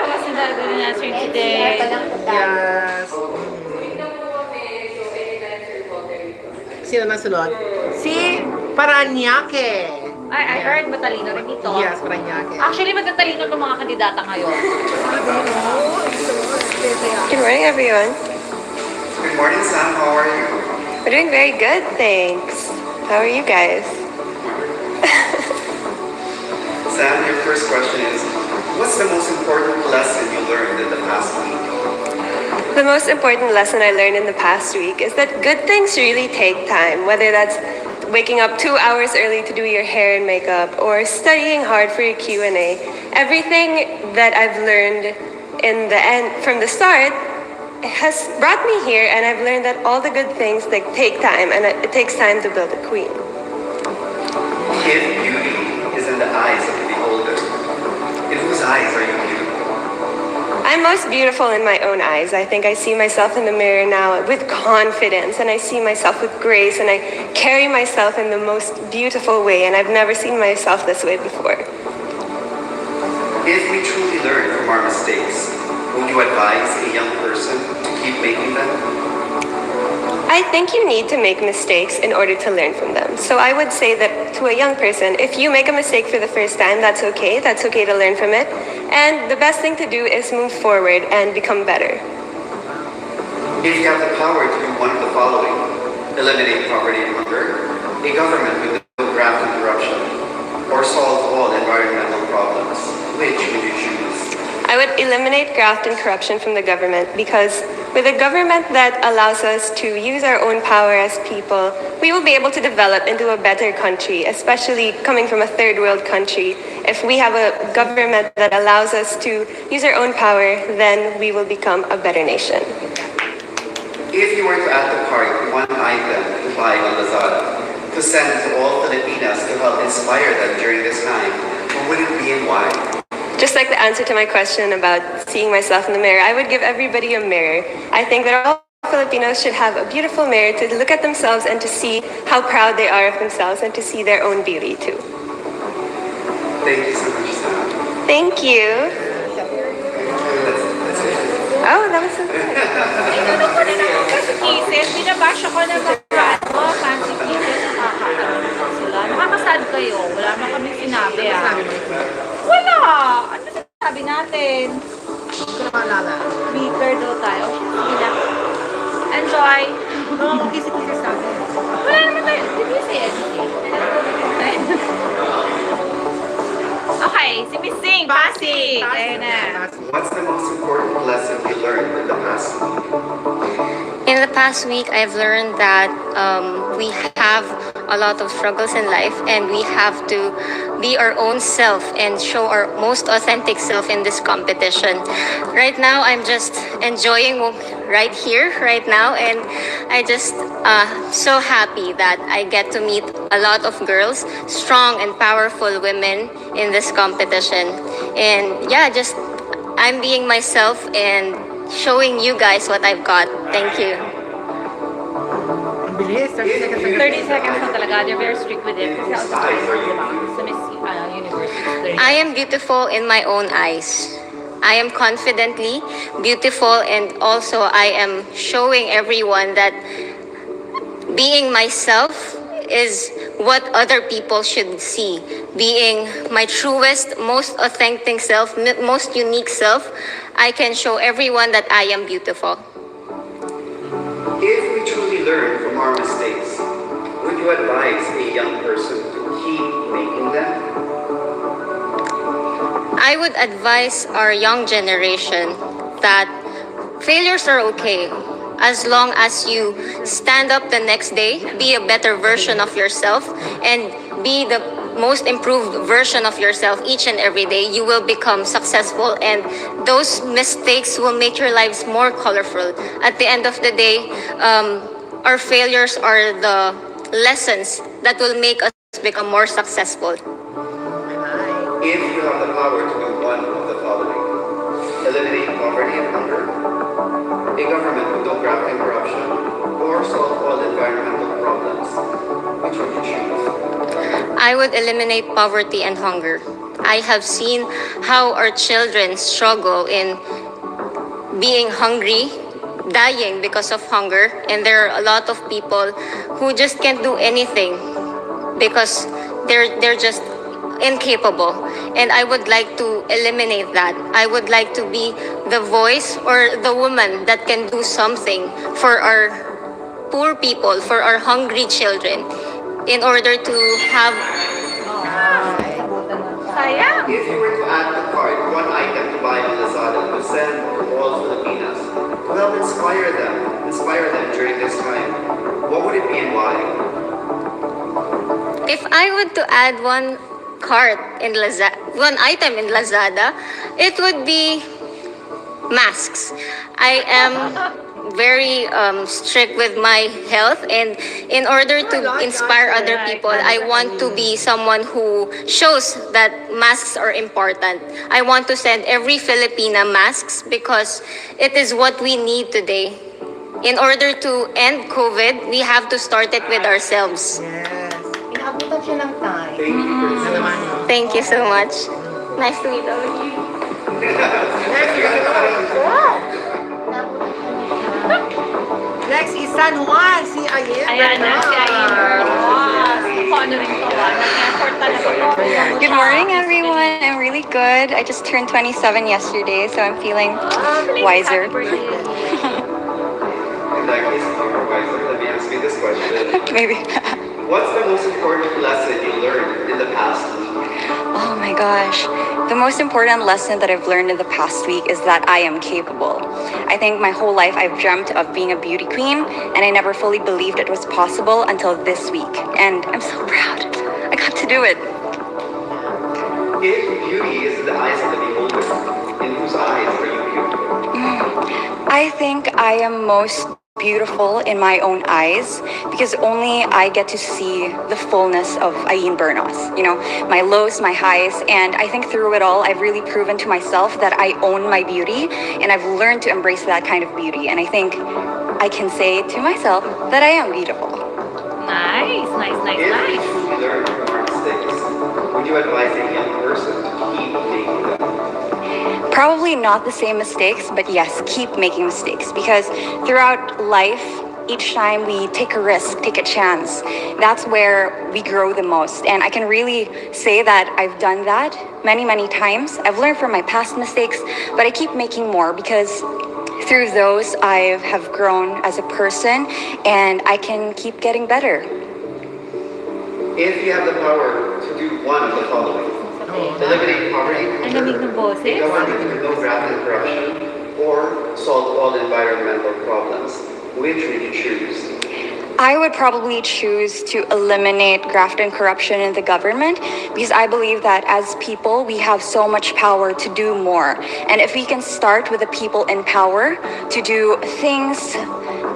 What's the answer today? Yes. Sino na sunod? Si Paranaque. I heard matalino rin dito. Yes, Paranaque. Actually, matatalino itong mga kandidata ngayon. Good morning, everyone. Good morning, Sam. How are you? We're doing very good, thanks. How are you guys? Sam, your first question is, what's the most important lesson you learned in the past week? The most important lesson I learned in the past week is that good things really take time, whether that's waking up 2 hours early to do your hair and makeup or studying hard for your Q&A. Everything that I've learned in the end from the start has brought me here, and I've learned that all the good things take time, and it takes time to build a queen. If beauty is in the eyes of the beholder, in whose eyes are you beautiful? I'm most beautiful in my own eyes. I think I see myself in the mirror now with confidence, and I see myself with grace, and I carry myself in the most beautiful way, and I've never seen myself this way before. If we truly learn from our mistakes, would you advise a young person to keep making them? I think you need to make mistakes in order to learn from them. So I would say that to a young person, if you make a mistake for the first time, that's okay. That's okay to learn from it. And the best thing to do is move forward and become better. If you have the power to do one of the following, eliminate poverty and hunger, a government with no graft and corruption, or solve all environmental problems, which would you choose? I would eliminate graft and corruption from the government, because with a government that allows us to use our own power as people, we will be able to develop into a better country, especially coming from a third world country. If we have a government that allows us to use our own power, then we will become a better nation. If you were to add the cart one item to buy on Lazada, to send to all Filipinas to help inspire them during this time, what would it be and why? Just like the answer to my question about seeing myself in the mirror, I would give everybody a mirror. I think that all Filipinos should have a beautiful mirror to look at themselves and to see how proud they are of themselves and to see their own beauty too. Thank you so much, Sam. Thank you. Oh, that was so good. Inulog ko na naman kasi cases. Binabash ako ng mga fancy cases. Nakakasad kayo. Wala naman kami sinabi Oo, kisi-kisi sa akin. Wala naman tayo. Did you say anything? Okay, si Miss Sing, Pasig. Ayun na. What's the most important lesson you learned in the past week? In the past week, I've learned that we have a lot of struggles in life and we have to be our own self and show our most authentic self in this competition. Right now, I'm just enjoying right here, right now, and I just so happy that I get to meet a lot of girls, strong and powerful women in this competition. And yeah, just I'm being myself and showing you guys what I've got. Thank you. Ang bilis, 30 seconds. 30 seconds na talaga. They're very strict with it. Kasi sa Miss Universe. I am beautiful in my own eyes. I am confidently beautiful, and also I am showing everyone that being myself is what other people should see. Being my truest, most authentic self, most unique self, I can show everyone that I am beautiful. If we truly learn from our mistakes, would you advise a young person to keep making them? I would advise our young generation that failures are okay as long as you stand up the next day, be a better version of yourself, and be the most improved version of yourself each and every day. You will become successful, and those mistakes will make your lives more colorful. At the end of the day, our failures are the lessons that will make us become more successful. If you have the power to do one of the following: eliminate poverty and hunger, a government with no graft and corruption, or solve all environmental problems, which would you choose? I would eliminate poverty and hunger. I have seen how our children struggle in being hungry, dying because of hunger, and there are a lot of people who just can't do anything because they're just incapable. And I would like to eliminate that. I would like to be the voice or the woman that can do something for our poor people, for our hungry children, in order to have... Sayang! If you were to add to cart one item to buy on Lazada to send to all Filipinas to help inspire them during this time, what would it be and why? If I were to add one item in Lazada, it would be masks. I am very strict with my health, and in order to inspire other people, I want to be someone who shows that masks are important. I want to send every Filipina masks because it is what we need today. In order to end COVID, we have to start it with ourselves. Inaabutan siya ng time. Thank you so much. Nice to meet all of you. Next is San Juan, si Ayen. Ayan na, si Ayen. Wow, ano rin to, nag-effort talaga to. Good morning, everyone. I'm really good. I just turned 27 yesterday, so I'm feeling wiser. In that case, if you're wiser, let me ask you this question. Maybe. What's the most important lesson you learned in the past week? Oh my gosh. The most important lesson that I've learned in the past week is that I am capable. I think my whole life I've dreamt of being a beauty queen, and I never fully believed it was possible until this week. And I'm so proud. I got to do it. If beauty is in the eyes of the beholder, in whose eyes are you beautiful? I think I am most beautiful in my own eyes because only I get to see the fullness of Ayin Bernos. You know, my lows, my highs, and I think through it all, I've really proven to myself that I own my beauty, and I've learned to embrace that kind of beauty. And I think I can say to myself that I am beautiful. Nice. If you learn from our mistakes, would you advise a young person to keep making them? Probably not the same mistakes, but yes, keep making mistakes, because throughout life, each time we take a risk, take a chance, that's where we grow the most. And I can really say that I've done that many, many times. I've learned from my past mistakes, but I keep making more because through those, I have grown as a person and I can keep getting better. If you have the power to do one of the following, eliminate poverty, government with no graft and corruption, or solve all environmental problems, which would you choose? I would probably choose to eliminate graft and corruption in the government because I believe that as people, we have so much power to do more. And if we can start with the people in power to do things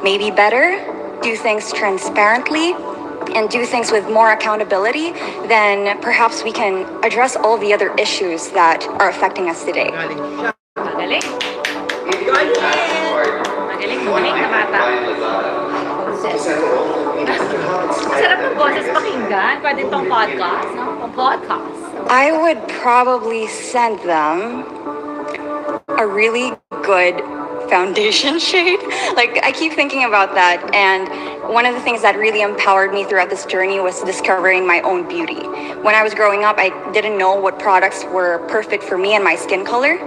maybe better, do things transparently, and do things with more accountability, then perhaps we can address all the other issues that are affecting us today. Magaling. Magaling na bata. Sarap ng boses pakinggan. Pwede itong podcast, no? Itong podcast. I would probably send them a really good foundation shade. Like, I keep thinking about that, and one of the things that really empowered me throughout this journey was discovering my own beauty. When I was growing up, I didn't know what products were perfect for me and my skin color,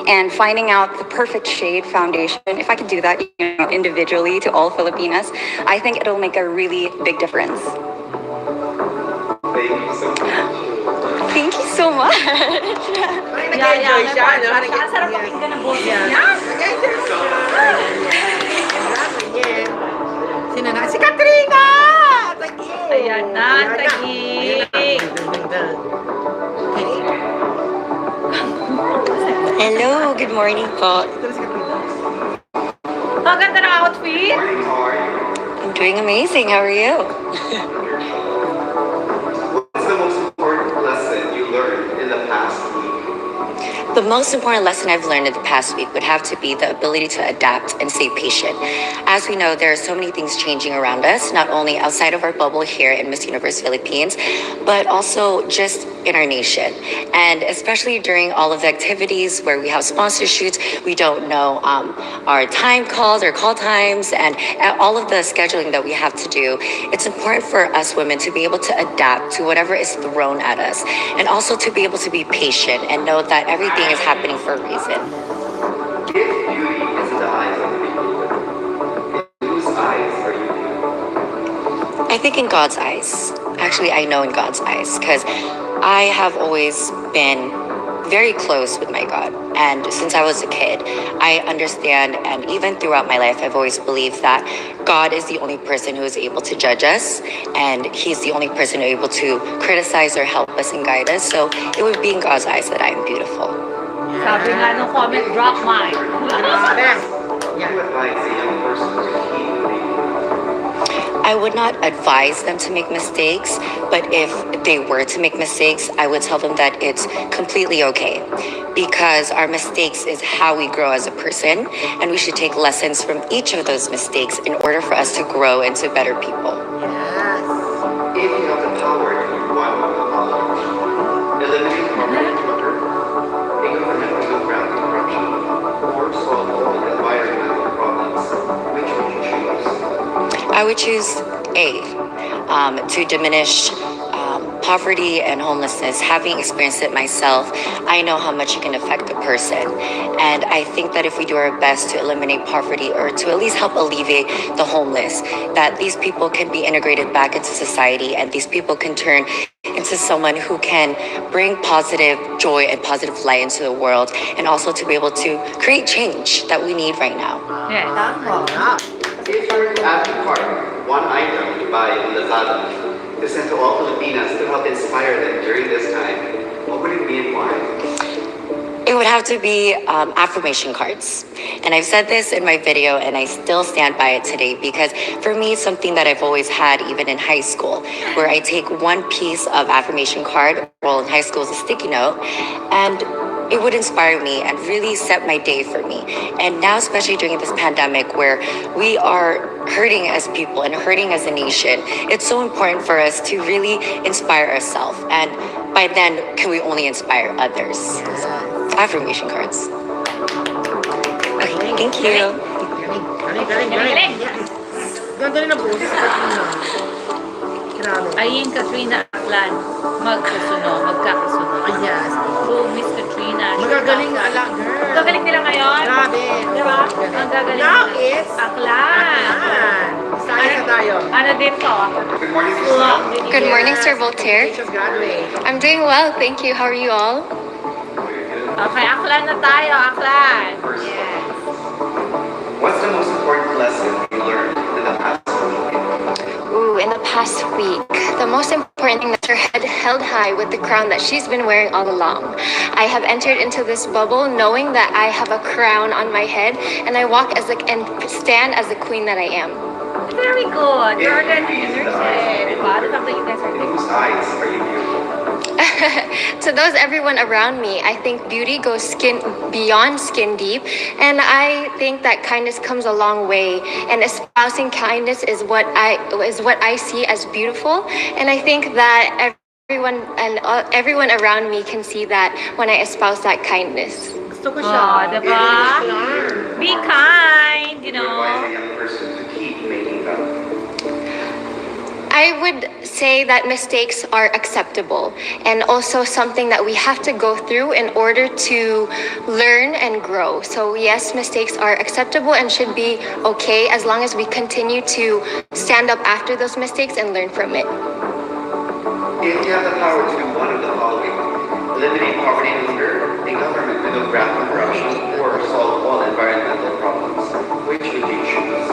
and finding out the perfect shade foundation, if I could do that, individually to all Filipinas, I think it'll make a really big difference. Thank you so much. Thank you so much. Nag-enjoy siya, no? Ang sarap pakinggan ng boses niya. Sino na? Si Katrina! Tagig! Ayan na, tagig! Hello, good morning po. Ang ganda ng outfit! I'm doing amazing. How are you? What's the most important lesson you learned in the past week? The most important lesson I've learned in the past week would have to be the ability to adapt and stay patient. As we know, there are so many things changing around us, not only outside of our bubble here in Miss Universe Philippines, but also just in our nation. And especially during all of the activities where we have sponsor shoots, we don't know our time calls or call times and all of the scheduling that we have to do. It's important for us women to be able to adapt to whatever is thrown at us, and also to be able to be patient and know that everything is happening for a reason. If beauty is in the eyes of people, in whose eyes are you beautiful? I think in God's eyes. Actually, I know in God's eyes, because I have always been very close with my God. And since I was a kid, I understand, and even throughout my life, I've always believed that God is the only person who is able to judge us, and He's the only person who is able to criticize or help us and guide us. So it would be in God's eyes that I am beautiful. Sabi nga nung comment, drop mine. I would not advise them to make mistakes, but if they were to make mistakes, I would tell them that it's completely okay, because our mistakes is how we grow as a person, and we should take lessons from each of those mistakes in order for us to grow into better people. If you have the power to do one of the following, eliminate poverty and hunger, a government with no graft and corruption, or solve all environmental problems, which would you choose? I would choose A, to diminish poverty and homelessness. Having experienced it myself, I know how much it can affect a person. And I think that if we do our best to eliminate poverty, or to at least help alleviate the homeless, that these people can be integrated back into society, and these people can turn into someone who can bring positive joy and positive light into the world, and also to be able to create change that we need right now. If you were to add to cart one item you buy in Lazada to send to all Filipinas to help inspire them during this time, what would it be and why? It would have to be affirmation cards. And I've said this in my video, and I still stand by it today, because for me, it's something that I've always had even in high school, where I take one piece of affirmation card, well, in high school it's a sticky note, and it would inspire me and really set my day for me. And now, especially during this pandemic, where we are hurting as people and hurting as a nation, it's so important for us to really inspire ourselves. And by then, can we only inspire others? Affirmation cards. Okay, thank you. Ganda rin ang boses sa Katrina. Grabe. Ayun, Katrina Aklan magkakasunod. Yes. So, Miss Katrina. Magagaling na ala, girl. Magagaling nila ngayon? Grabe. Di ba? Ang gagaling Now nila. is Aklan. Sayang na tayo. Ano dito? Good morning, Susan. Good morning, Sir Voltaire. Congratulations, graduate. I'm doing well, thank you. How are you all? Okay, Aklan na tayo. Aklan. Yes. What's the most important lesson you learned in the past week? Ooh, in the past week, the most important thing is her head held high with the crown that she's been wearing all along. I have entered into this bubble knowing that I have a crown on my head, and I walk as and stand as the queen that I am. Very good. You're organized. Diba? The fact that you guys are In whose eyes are you beautiful? To those everyone around me, I think beauty goes beyond skin deep, and I think that kindness comes a long way. And espousing kindness is what I see as beautiful, and I think that everyone around me can see that when I espouse that kindness. Gusto ko siya. Diba? Be kind, you You know. advise a young person to keep making them. I would say that mistakes are acceptable and also something that we have to go through in order to learn and grow. So yes, mistakes are acceptable and should be okay as long as we continue to stand up after those mistakes and learn from it. If you have the power to do one of the following, eliminate poverty and hunger, a government with no graft and corruption, or solve all environmental problems, which would you choose?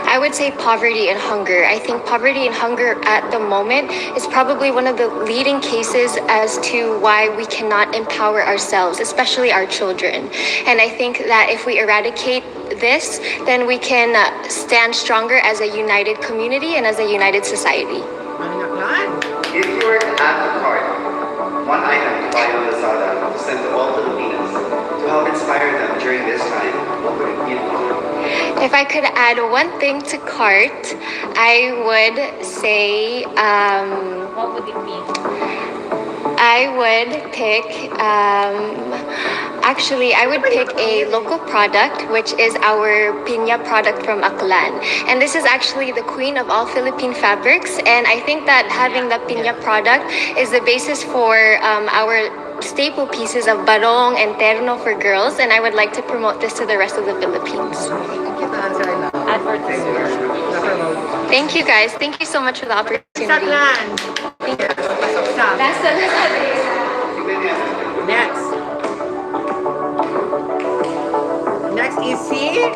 I would say poverty and hunger. I think poverty and hunger at the moment is probably one of the leading cases as to why we cannot empower ourselves, especially our children. And I think that if we eradicate this, then we can stand stronger as a united community and as a united society. If you were to add the card, one item to buy on Lazada to send to all Filipinos to help inspire them during this time, what would it be? If I could add one thing to cart, I would say What would it be? I would pick I would pick a local product, which is our piña product from Aklan. And this is actually the queen of all Philippine fabrics. And I think that having the piña product is the basis for our staple pieces of barong and terno for girls. And I would like to promote this to the rest of the Philippines. Thank you guys. Thank you so much for the opportunity. Thank you. Next is si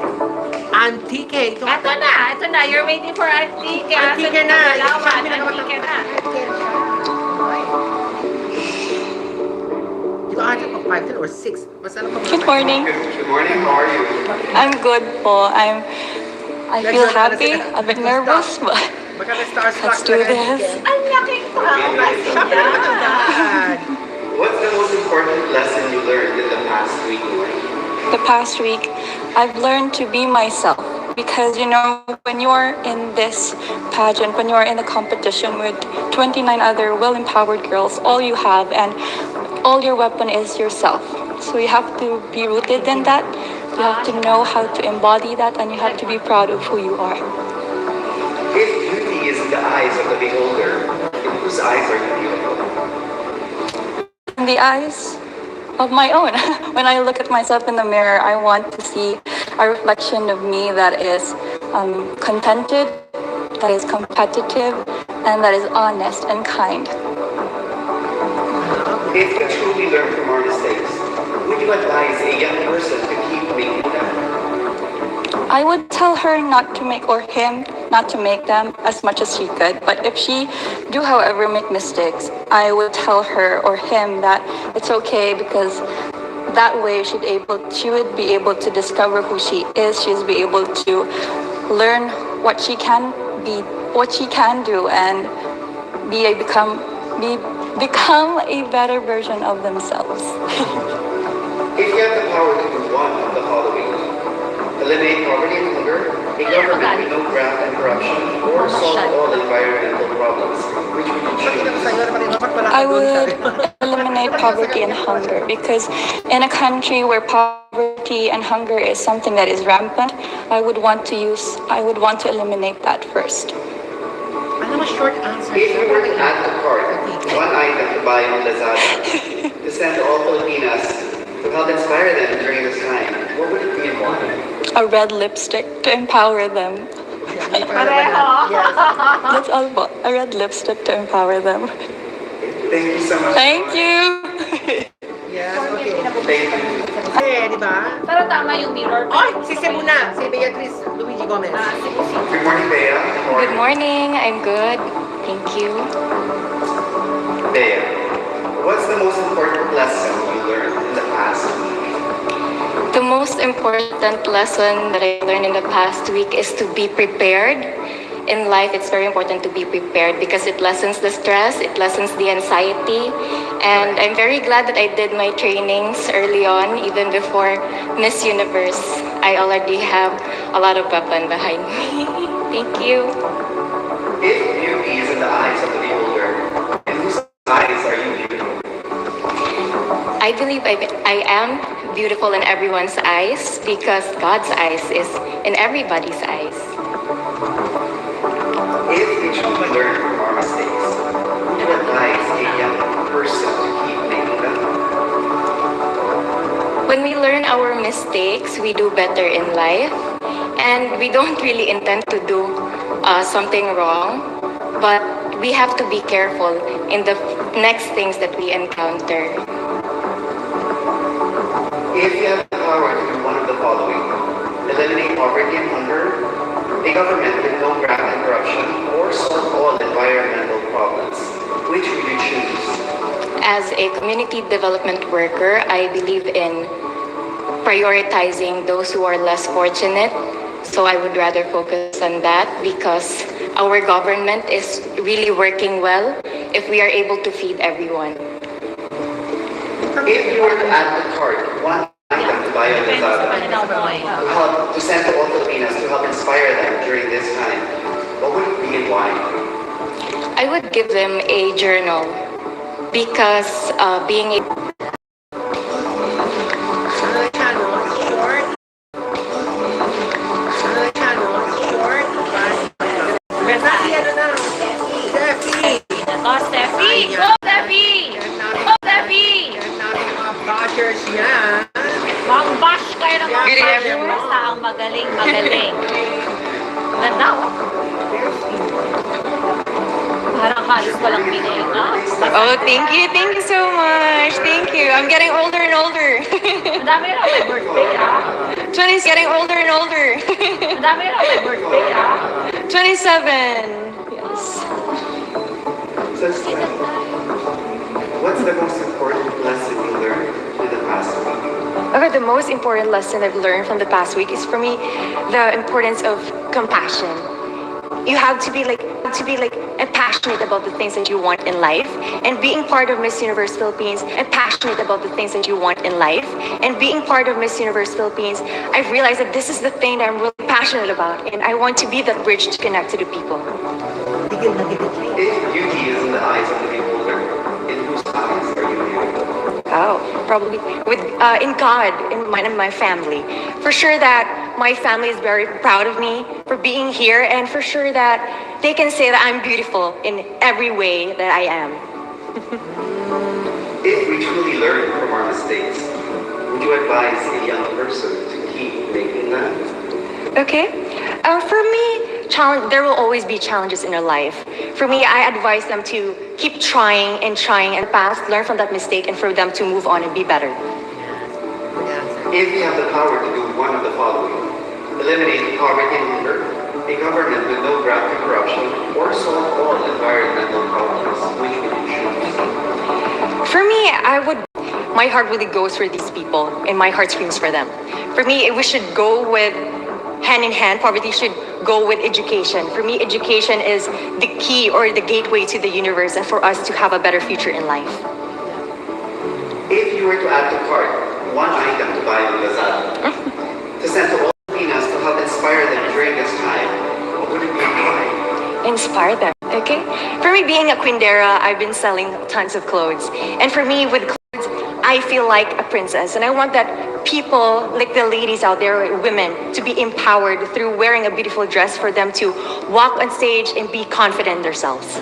Antique. Ito na. You're waiting for Antique. Antique na. Antique na. Dito ata pag 5 or 6. Basta ano pa. Good morning. Good morning, how are you? I'm good po. I feel happy, a bit nervous, but let's do this. Ang laking promise niya. What's the most important lesson you learned in the past week? The past week, I've learned to be myself because, you know, when you're in this pageant, when you're in a competition with 29 other well-empowered girls, all you have and all your weapon is yourself. So you have to be rooted in that. You have to know how to embody that, and you have to be proud of who you are. If beauty is in the eyes of the beholder, in whose eyes are you beautiful? In the eyes of my own. When I look at myself in the mirror, I want to see a reflection of me that is contented, that is competitive, and that is honest and kind. If we truly learn from our mistakes, would you advise a young person to keep making them? I would tell her not to make, or him not to make them as much as she could. But if she do, however, make mistakes, I would tell her or him that it's okay, because that way she would be able to discover who she is. She'll be able to learn what she can be, what she can do, and become a better version of themselves. If you have the power to do one of the following, eliminate poverty and hunger, a government with no graft and corruption, or solve all environmental problems, which would you choose? I would eliminate poverty and hunger, because in a country where poverty and hunger is something that is rampant, I would want to eliminate that first. Alam mo, Mga short answers. If you were to add to cart one item to buy on Lazada to send to all Filipinas to help inspire them during this time, what would it be and why? A red lipstick to empower them. That's all about a red lipstick to empower them. Thank you so much. Thank you. Yes, okay. Thank you. Di ba? Pero tama yung mirror. Ay, si Cebu na. Si Beatriz Luigi Gomez. Good morning, Bea. Good morning. I'm good. Thank you. Bea, what's the most important lesson you learned in the past week? The most important lesson that I learned in the past week is to be prepared. In life, it's very important to be prepared because it lessens the stress, it lessens the anxiety. And I'm very glad that I did my trainings early on, even before Miss Universe. I already have a lot of weapon behind me. Thank you. If beauty is in the eyes of the beholder, in whose eyes are you beautiful? I believe I am beautiful in everyone's eyes because God's eyes is in everybody's eyes. If we truly learn from our mistakes, would you advise a young person to keep making them? When we learn our mistakes, we do better in life, and we don't really intend to do something wrong, but we have to be careful in the next things that we encounter. If you have the power to do one of the following, eliminate poverty and hunger, a government with no graft and corruption, or solve all environmental problems, which would you choose? As a community development worker, I believe in prioritizing those who are less fortunate. So I would rather focus on that because our government is really working well if we are able to feed everyone. If you were to add to cart one item to buy on Lazada to send to all Filipinas to help inspire them during this time, what would it be and why? I would give them a journal because being a Steffi! Go, Steffi! Go, Steffi! Bashers niya. Mang-bash kayo ng mga Good bashers everyone. na ang magaling. Ganda, oh. Parang halos walang pineka. Oh, thank you so much. Thank you. I'm getting older and older. Ang dami na may birthday, ah. 20's getting older and older. Ang dami na may birthday, ah. 27. Yes. What's the most important lesson you learned in the past week? Okay, the most important lesson I've learned from the past week is for me the importance of compassion. You have to be and passionate about the things that you want in life. And being part of Miss Universe Philippines and passionate about the things that you want in life. And being part of Miss Universe Philippines, I've realized that this is the thing that I'm really passionate about. And I want to be that bridge to connect to the people. If beauty is in the eyes of the beholder, in whose eyes are you beautiful? Oh, probably in God, in my family. For sure that my family is very proud of me for being here, and for sure that they can say that I'm beautiful in every way that I am. If we truly learn from our mistakes, would you advise a young person to keep making them? Okay. For me, there will always be challenges in your life. For me, I advise them to keep trying and past, learn from that mistake, and for them to move on and be better. If you have the power to do one of the following, eliminate poverty and hunger, a government with no graft and corruption, or solve all environmental problems, which would you choose? For me, my heart really goes for these people, and my heart screams for them. For me, we should go with hand in hand. Poverty should go with education. For me, education is the key or the gateway to the universe and for us to have a better future in life. If you were to add to cart one item to buy on Lazada, to send to all Filipinas to help inspire them during this time, what would it be and why? Inspire them, okay? For me, being a Quindera, I've been selling tons of clothes. And for me, with clothes, I feel like a princess. And I want that people, like the ladies out there, women, to be empowered through wearing a beautiful dress for them to walk on stage and be confident in themselves.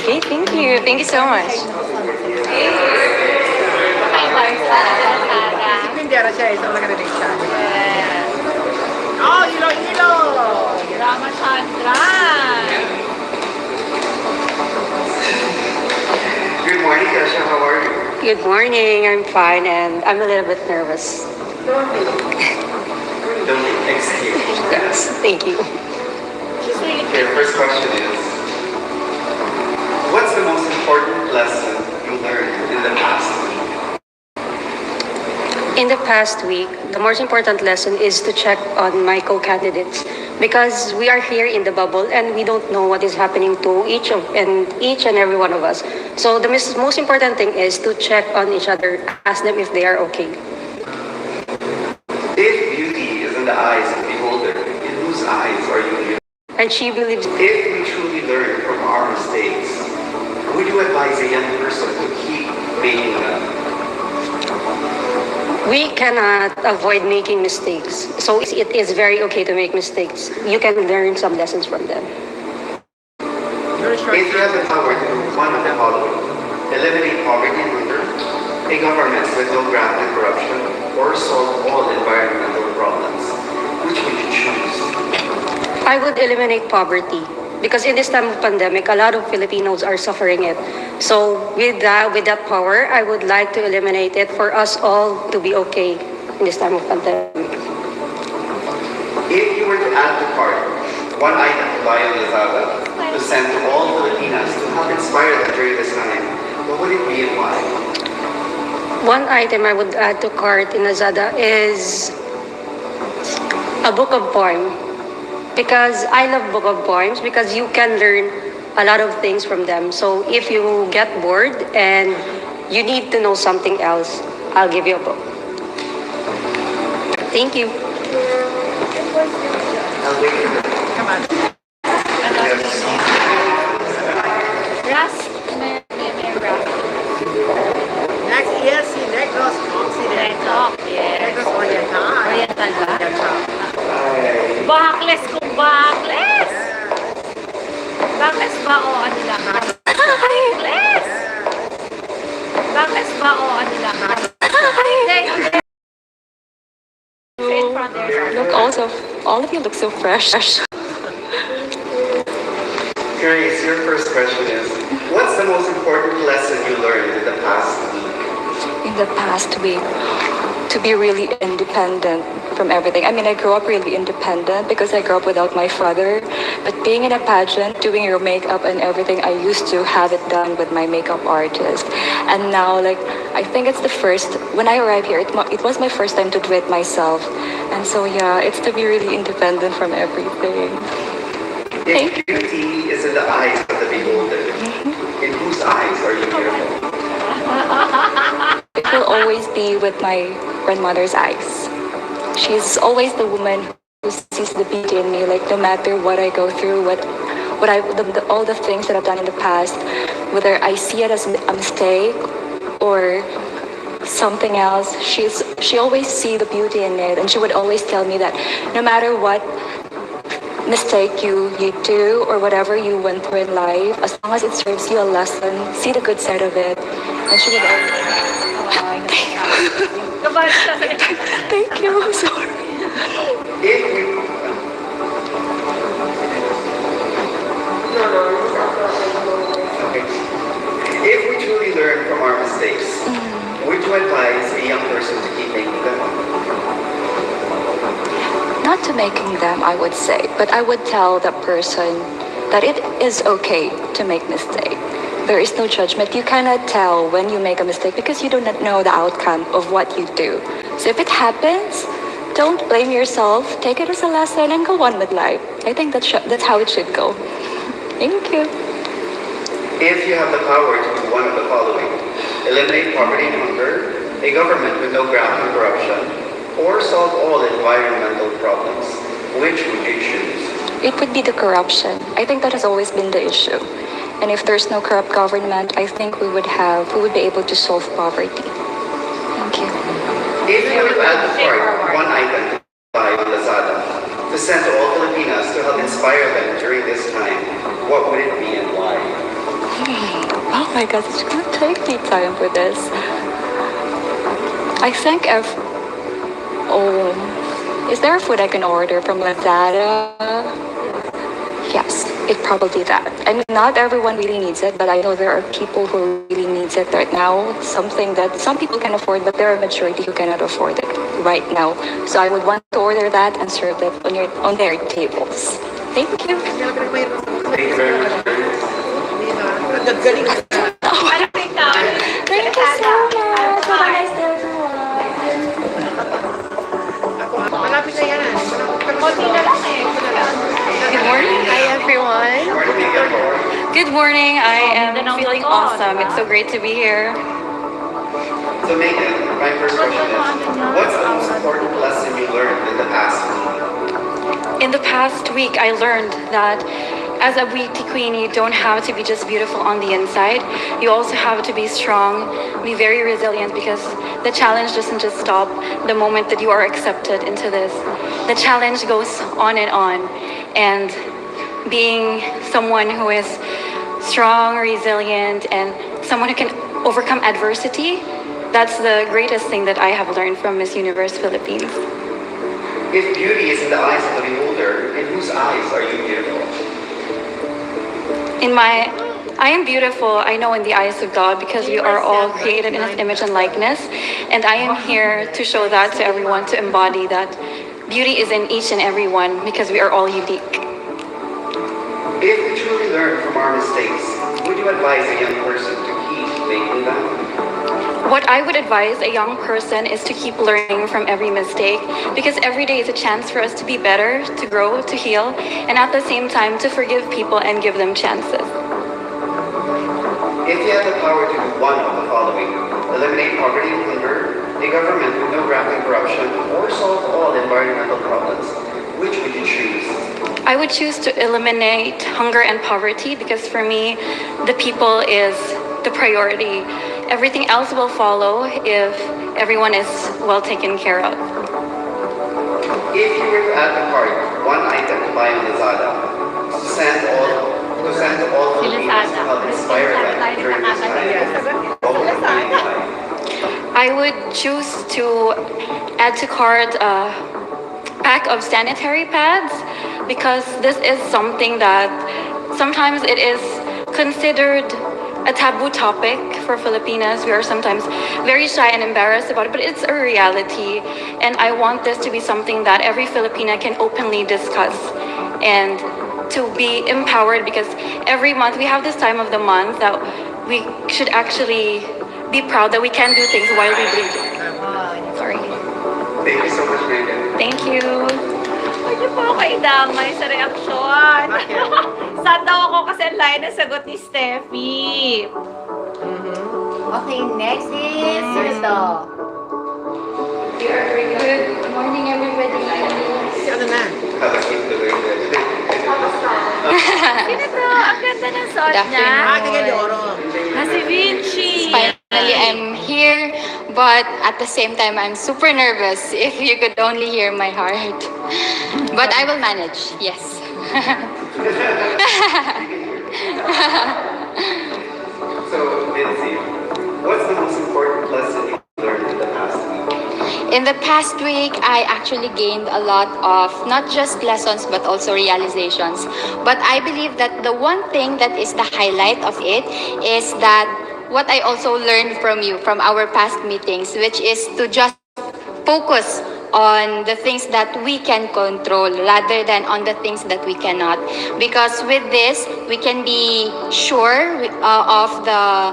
Okay, thank you. Thank you so much. Pindera siya, isang nagkarinig siya. Oh, Iloilo! Ramachandra! Good morning, Kasha. How are you? Good morning. I'm fine, and I'm a little bit nervous. Don't be excused. Yes, thank you. Okay, first question is, what's the most important lesson you learned in the past week? In the past week, the most important lesson is to check on my co-candidates because we are here in the bubble and we don't know what is happening to each and every one of us. So the most important thing is to check on each other, ask them if they are okay. If beauty is in the eyes of the beholder, in whose eyes are you beautiful? And she believes if we truly learn from our mistakes, would you advise a young person to keep making them? we cannot avoid making mistakes. So it is very okay to make mistakes. You can learn some lessons from them. If you have the power to do one of the following, eliminate poverty and hunger, a government with no graft and corruption, or solve all environmental problems, which would you choose? I would eliminate poverty because in this time of pandemic, a lot of Filipinos are suffering it. So with that power, I would like to eliminate it for us all to be okay in this time of pandemic. If you were to add to cart one item to buy on Lazada to send to all Filipinas to help inspire them during this time, what would it be and why? One item I would add to cart in Lazada is a book of poems. Because I love book of poems because you can learn a lot of things from them. So if you get bored and you need to know something else, I'll give you a book. Thank you. Come on. Ras, may Ras. Next is si Negros Occidental. Negros, yes. Negros Oriental. Oriental ba? Oriental. Backless kung backless! Backless ba o ano lang? Backless! Backless ba o ano lang? Hindi. In front there. Look, also, all of you look so fresh. Grace, your first question is, what's the most important lesson you learned in the past week? In the past week, to be really independent from everything. I mean, I grew up really independent because I grew up without my father. But being in a pageant, doing your makeup and everything, I used to have it done with my makeup artist. And now, like, I think it's the first, when I arrived here, it was my first time to do it myself. And so, yeah, it's to be really independent from everything. If beauty is in the eyes of the beholder, in whose eyes are you beautiful? It will always be with my grandmother's eyes. She's always the woman who sees the beauty in me, like no matter what I go through, all the things that I've done in the past, whether I see it as a mistake or something else, she always see the beauty in it, and she would always tell me that no matter what mistake you do or whatever you went through in life, as long as it serves you a lesson, see the good side of it. And she would always... Thank you, I'm sorry. If we truly learn from our mistakes, would you advise a young person to keep making them? Not to making them, I would say, but I would tell that person that it is okay to make mistakes. There is no judgment. You cannot tell when you make a mistake because you do not know the outcome of what you do. So if it happens, don't blame yourself. Take it as a lesson and go on with life. I think that's how it should go. Thank you. If you have the power to do one of the following, eliminate poverty and hunger, a government with no graft and corruption, or solve all environmental problems, which would you choose? It would be the corruption. I think that has always been the issue. And if there's no corrupt government, I think we would be able to solve poverty. If you were to add to cart one item to buy on Lazada to send to all Filipinas to help inspire them during this time, what would it be and why? Oh my god, it's gonna take me time for this. I think if is there a food I can order from Lazada? Yes, it probably that. I mean, not everyone really needs it, but I know there are people who really needs it right now. Something that some people can afford, but there are a majority who cannot afford it right now. So I would want to order that and serve it on their tables. Thank you. Thank you very much. Naggaling ka. Thank you so much. Have a nice day, Malapit na yan. Good morning. Hi, everyone. Good morning. I am feeling awesome. It's so great to be here. So Megan, my first question is, what's the most important lesson you learned in the past week? In the past week, I learned that as a beauty queen, you don't have to be just beautiful on the inside. You also have to be strong, be very resilient, because the challenge doesn't just stop the moment that you are accepted into this. The challenge goes on, and being someone who is strong, resilient, and someone who can overcome adversity, that's the greatest thing that I have learned from Miss Universe Philippines. If beauty is in the eyes of the beholder, in whose eyes are you beautiful? I am beautiful, I know, in the eyes of God, because we are all created in His image and likeness. And I am here to show that to everyone, to embody that beauty is in each and every one, because we are all unique. If we truly learn from our mistakes, would you advise a young person to keep making them? What I would advise a young person is to keep learning from every mistake, because every day is a chance for us to be better, to grow, to heal, and at the same time to forgive people and give them chances. If you had the power to do one of the following, eliminate poverty and hunger, a government with no graft and corruption, or solve all environmental problems, which would you choose? I would choose to eliminate hunger and poverty, because for me, the people is the priority. Everything else will follow if everyone is well taken care of. If you were to add to cart one item to buy on Lazada, to send to all Filipinos to help inspire them during this time, what would it be and why? I would choose to add to cart a pack of sanitary pads, because this is something that sometimes it is considered a taboo topic for Filipinas. We are sometimes very shy and embarrassed about it, but it's a reality. And I want this to be something that every Filipina can openly discuss and to be empowered, because every month we have this time of the month that we should actually be proud that we can do things while we bleed. Sorry. Thank you so much, Megan. Thank you. Pwede po ako idamay sa reaksyon. Sad daw ako kasi ang layo na sagot ni Steffi. Okay, next is Sirto. Good morning, everybody. Si ano na? Sino to? Ang ganda ng suot niya. Si Vinci. Finally, I'm here, but at the same time, I'm super nervous. If you could only hear my heart. But I will manage, yes. So, Lindsay, what's the most important lesson you learned in the past week? In the past week, I actually gained a lot of not just lessons but also realizations. But I believe that the one thing that is the highlight of it is that what I also learned from you, from our past meetings, which is to just focus on the things that we can control rather than on the things that we cannot. Because with this, we can be sure of the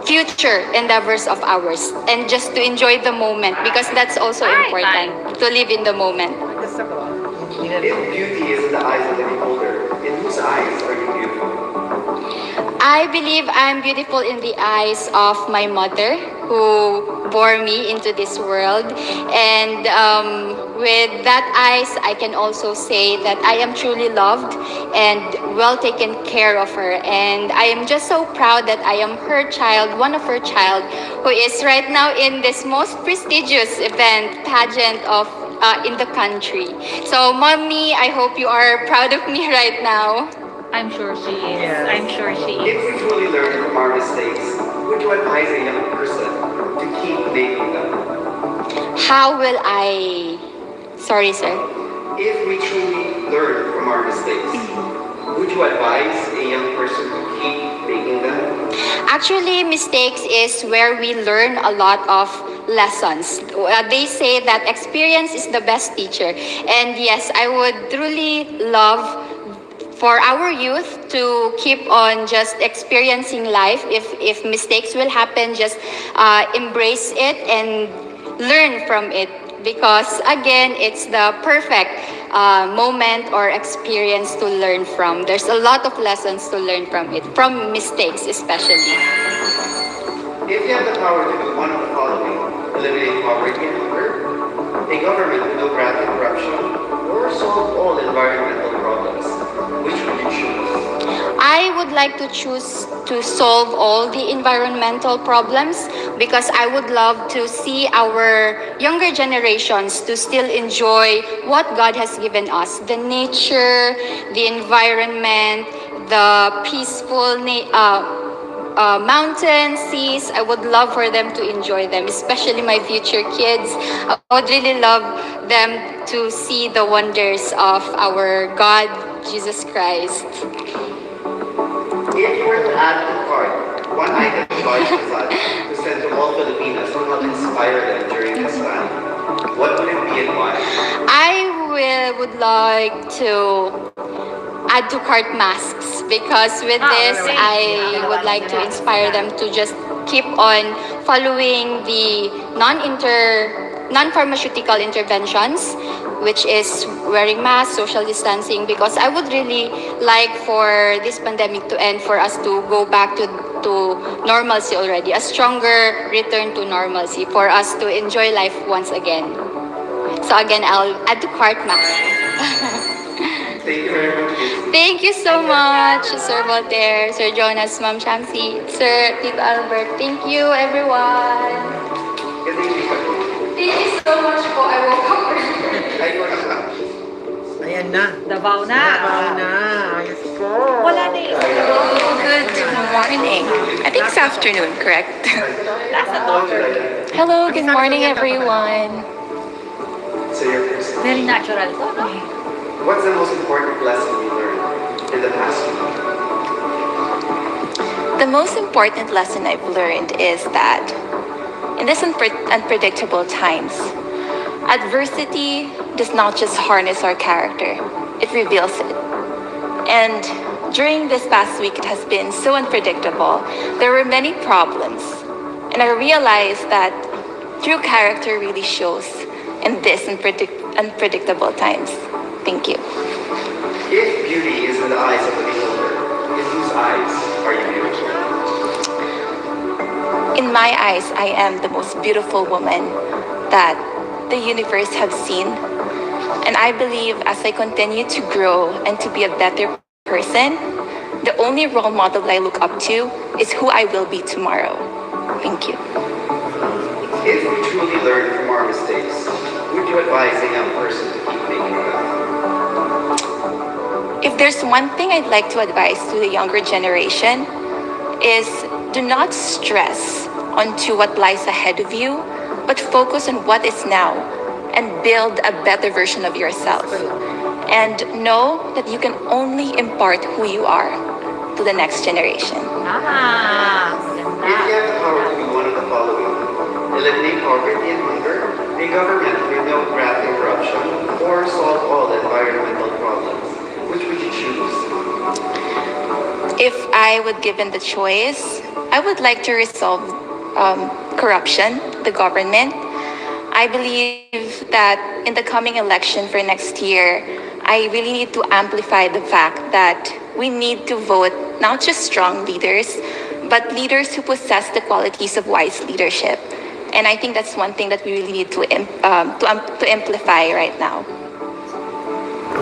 future endeavors of ours and just to enjoy the moment, because that's also important, to live in the moment. If beauty is in the eyes of the beholder, in whose eyes are you beautiful? I believe I'm beautiful in the eyes of my mother, who bore me into this world. And with that eyes, I can also say that I am truly loved and well taken care of her. And I am just so proud that I am her child, one of her child, who is right now in this most prestigious event, pageant of in the country. So, Mommy, I hope you are proud of me right now. I'm sure she is. I'm sure she If is. we truly learn from our mistakes, would you advise a young person to keep making them? How will I... Sorry, sir. If we truly learn from our mistakes, would you advise a young person to keep making them? Actually, mistakes is where we learn a lot of lessons. They say that experience is the best teacher. And yes, I would truly love for our youth to keep on just experiencing life. If mistakes will happen, just embrace it and learn from it. Because again, it's the perfect moment or experience to learn from. There's a lot of lessons to learn from it, from mistakes especially. If you have the power to do one of the following, eliminate poverty and hunger, a government with no graft and corruption, or solve all environmental problems, which would you choose? I would like to choose to solve all the environmental problems because I would love to see our younger generations to still enjoy what God has given us. The nature, the environment, the peaceful mountains, seas. I would love for them to enjoy them, especially my future kids. I would really love them to see the wonders of our God, Jesus Christ. If you were to add to the card one item of God's desire to send to all Filipinos to help inspire them during this time, what would it be and why? I would like to add to cart masks because with this I would like to inspire them to just keep on following the non-pharmaceutical interventions, which is wearing masks, social distancing, because I would really like for this pandemic to end, for us to go back to normalcy already, a stronger return to normalcy, for us to enjoy life once again. So again, I'll add to cart mask. Thank you very much. Thank you so much, Sir Voltaire, Sir Jonas, Ma'am Shamsi, Sir Tito Albert. Thank you, everyone. Thank you so much po. I woke up early. Ayan na. Davao na. Davao na. Ayos ko. Wala na yung Good morning. I think it's afternoon, correct? Hello, good morning, everyone. So your first. Very natural to. What's the most important lesson you learned in the past week? The most important lesson I've learned is that in this unpredictable times, adversity does not just harness our character, it reveals it. And during this past week, it has been so unpredictable. There were many problems. And I realized that true character really shows in this unpredictable times. Thank you. If beauty is in the eyes of the beholder, in whose eyes are you beautiful? In my eyes, I am the most beautiful woman that the universe has seen. And I believe as I continue to grow and to be a better person, the only role model I look up to is who I will be tomorrow. Thank you. If we truly learn from our mistakes, would you advise a young person to keep making them? If there's one thing I'd like to advise to the younger generation is do not stress onto what lies ahead of you, but focus on what is now and build a better version of yourself. And know that you can only impart who you are to the next generation. If you have the power to do one of the following, eliminate poverty and hunger, a government with no graft and corruption, or solve all environmental problems, which would you choose? If I would given the choice, I would like to resolve corruption, the government. I believe that in the coming election for next year, I really need to amplify the fact that we need to vote not just strong leaders, but leaders who possess the qualities of wise leadership. And I think that's one thing that we really need to amplify right now.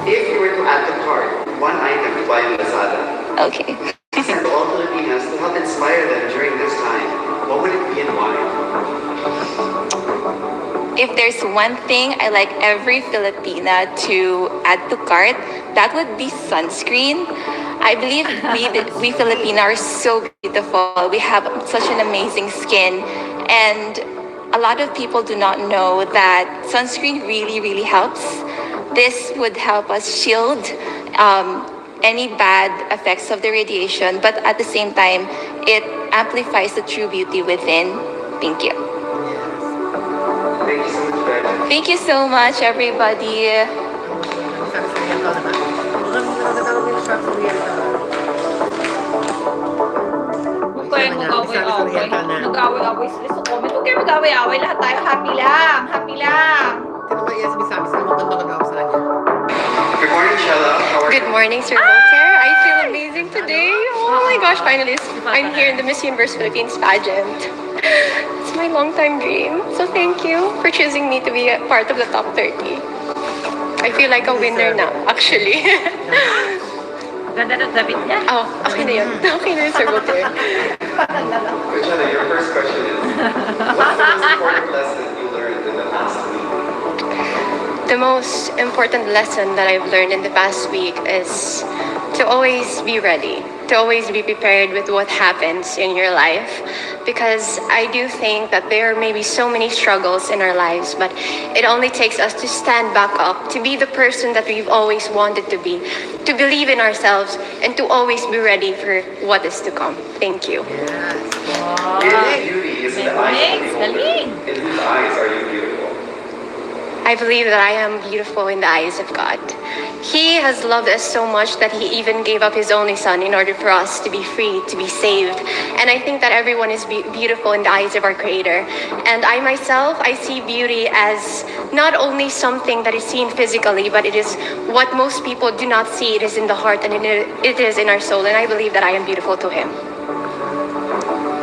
If you were to add to cart one item to buy on Lazada, Okay. and to all Filipinas to help inspire them during this time, what would it be and why? If there's one thing I like every Filipina to add to cart, that would be sunscreen. I believe we Filipina are so beautiful. We have such an amazing skin, and a lot of people do not know that sunscreen really, really helps. This would help us shield any bad effects of the radiation, but at the same time, it amplifies the true beauty within. Thank you. Thank you so much, Betty. Thank you so much, everybody. Huwag kayong mag-away-away. Nag-away-away sila sa comment. Huwag kayong mag-away-away. Lahat tayo happy lang. Happy lang. Good morning, Shella. How are you? Good morning, Sir Voltaire. I feel amazing today. Oh my gosh, finally, I'm here in the Miss Universe Philippines pageant. It's my long-time dream. So thank you for choosing me to be a part of the top 30. I feel like a winner now, actually. Ganda ng damit niya. Oh, okay na yun. Okay na yun, Sir Voltaire. Shella, your first question is, what's the most important lesson you learned in the past week? The most important lesson that I've learned in the past week is to always be ready, to always be prepared with what happens in your life. Because I do think that there may be so many struggles in our lives, but it only takes us to stand back up, to be the person that we've always wanted to be, to believe in ourselves, and to always be ready for what is to come. Thank you. If beauty is in the eyes of the beholder, in whose eyes are you beautiful? I believe that I am beautiful in the eyes of God. He has loved us so much that He even gave up His only Son in order for us to be free, to be saved. And I think that everyone is beautiful in the eyes of our Creator. And I myself, I see beauty as not only something that is seen physically, but it is what most people do not see. It is in the heart and it is in our soul. And I believe that I am beautiful to Him.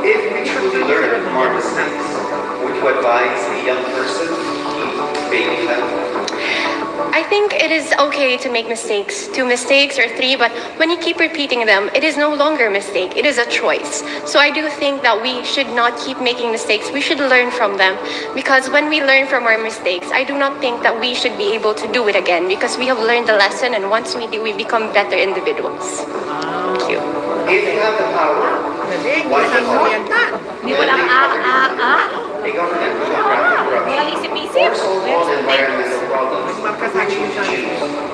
If we truly learn from our mistakes, would you advise a young person to keep making them? I think it is okay to make mistakes, 2 mistakes or 3, but when you keep repeating them, it is no longer a mistake, it is a choice. So I do think that we should not keep making mistakes, we should learn from them. Because when we learn from our mistakes, I do not think that we should be able to do it again, because we have learned the lesson, and once we do, we become better individuals. Thank you. If you have the power, why not? Hindi mo lang A government with no rapid corruption or solve all environmental problems, which would you choose?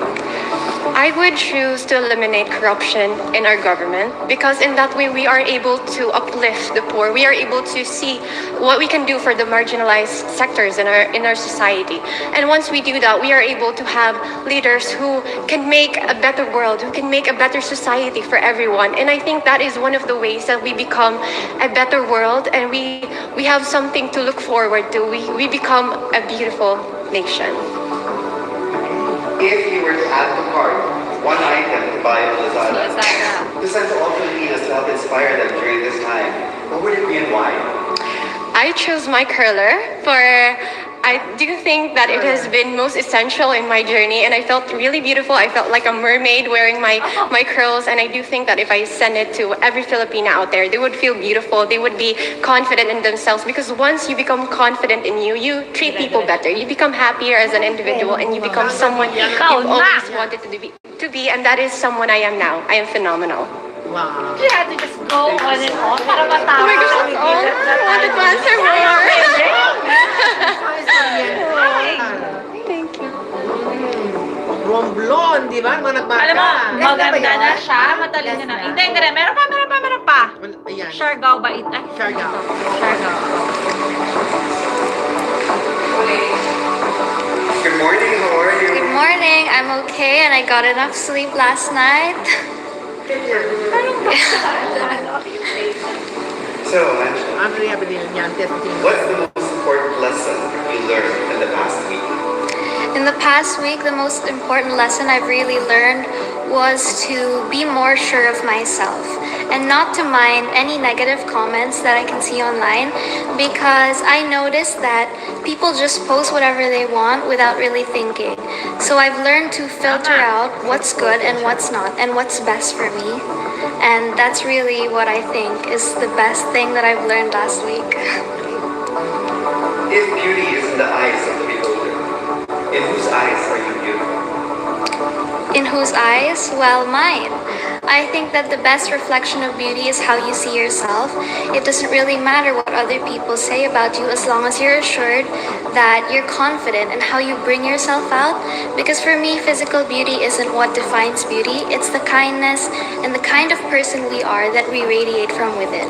I would choose to eliminate corruption in our government, because in that way we are able to uplift the poor. We are able to see what we can do for the marginalized sectors in our society. And once we do that, we are able to have leaders who can make a better world, who can make a better society for everyone. And I think that is one of the ways that we become a better world, and we have something to look forward to. We become a beautiful nation. If you were to add to cart one item to buy on Lazada, to send to all Filipinas to help inspire them during this time, what would it be and why? I chose my curler for, I do think that it has been most essential in my journey, and I felt really beautiful. I felt like a mermaid wearing my curls, and I do think that if I send it to every Filipina out there, they would feel beautiful. They would be confident in themselves, because once you become confident in you, you treat people better. You become happier as an individual, and you become someone you've always wanted to be, and that is someone I am now. I am phenomenal. Wow. You had to just go on and on para matapos. Oh my gosh, that's all. I wanted to answer more. Thank you. Romblon, di ba? Mga nagbata. Alam mo, maganda na siya, matalino na. Hindi. Meron pa. Ayan. Siargao ba? Siargao. Good morning, how are you? Good morning, I'm okay and I got enough sleep last night. So, Angela, what's the most important lesson you learned in the past week? In the past week, the most important lesson I've really learned was to be more sure of myself and not to mind any negative comments that I can see online, because I noticed that people just post whatever they want without really thinking. So I've learned to filter out what's good and what's not and what's best for me. And that's really what I think is the best thing that I've learned last week. If beauty is in the eyes of the beholder, in whose eyes are you beautiful? In whose eyes? Well, mine. I think that the best reflection of beauty is how you see yourself. It doesn't really matter what other people say about you as long as you're assured that you're confident in how you bring yourself out. Because for me, physical beauty isn't what defines beauty. It's the kindness and the kind of person we are that we radiate from within.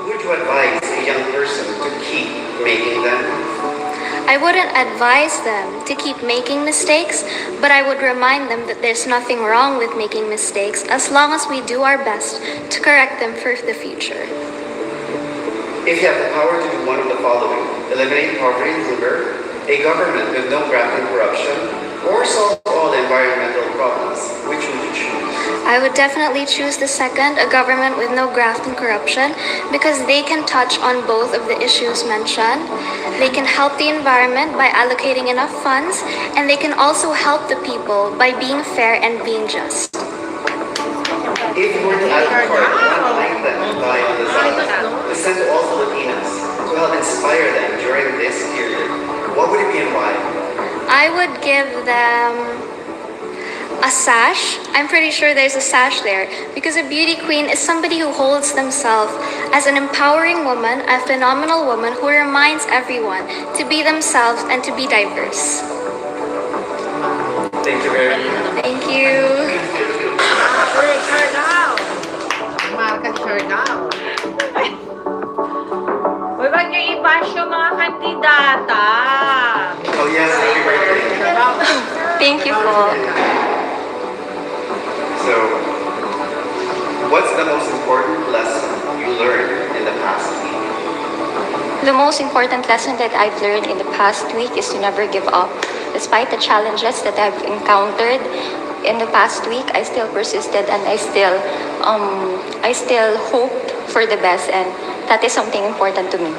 Would you advise a young person to keep making them? I wouldn't advise them to keep making mistakes, but I would remind them that there's nothing wrong with making mistakes as long as we do our best to correct them for the future. If you have the power to do one of the following, eliminate poverty and hunger, a government with no graft and corruption, or solve all environmental problems, which would you choose? I would definitely choose the second, a government with no graft and corruption, because they can touch on both of the issues mentioned. They can help the environment by allocating enough funds, and they can also help the people by being fair and being just. If you were to advocate one item by the to send to all Filipinos to help inspire them during this period, what would it be and why? I would give them a sash. I'm pretty sure there's a sash there, because a beauty queen is somebody who holds themselves as an empowering woman, a phenomenal woman who reminds everyone to be themselves and to be diverse. Thank you very much. Thank you. Uy, wag niyo i-bash yung mga kandidata. Oh yes, happy birthday. Thank you po. So, what's the most important lesson you learned in the past week? The most important lesson that I've learned in the past week is to never give up. Despite the challenges that I've encountered in the past week, I still persisted and I still hoped for the best, and that is something important to me.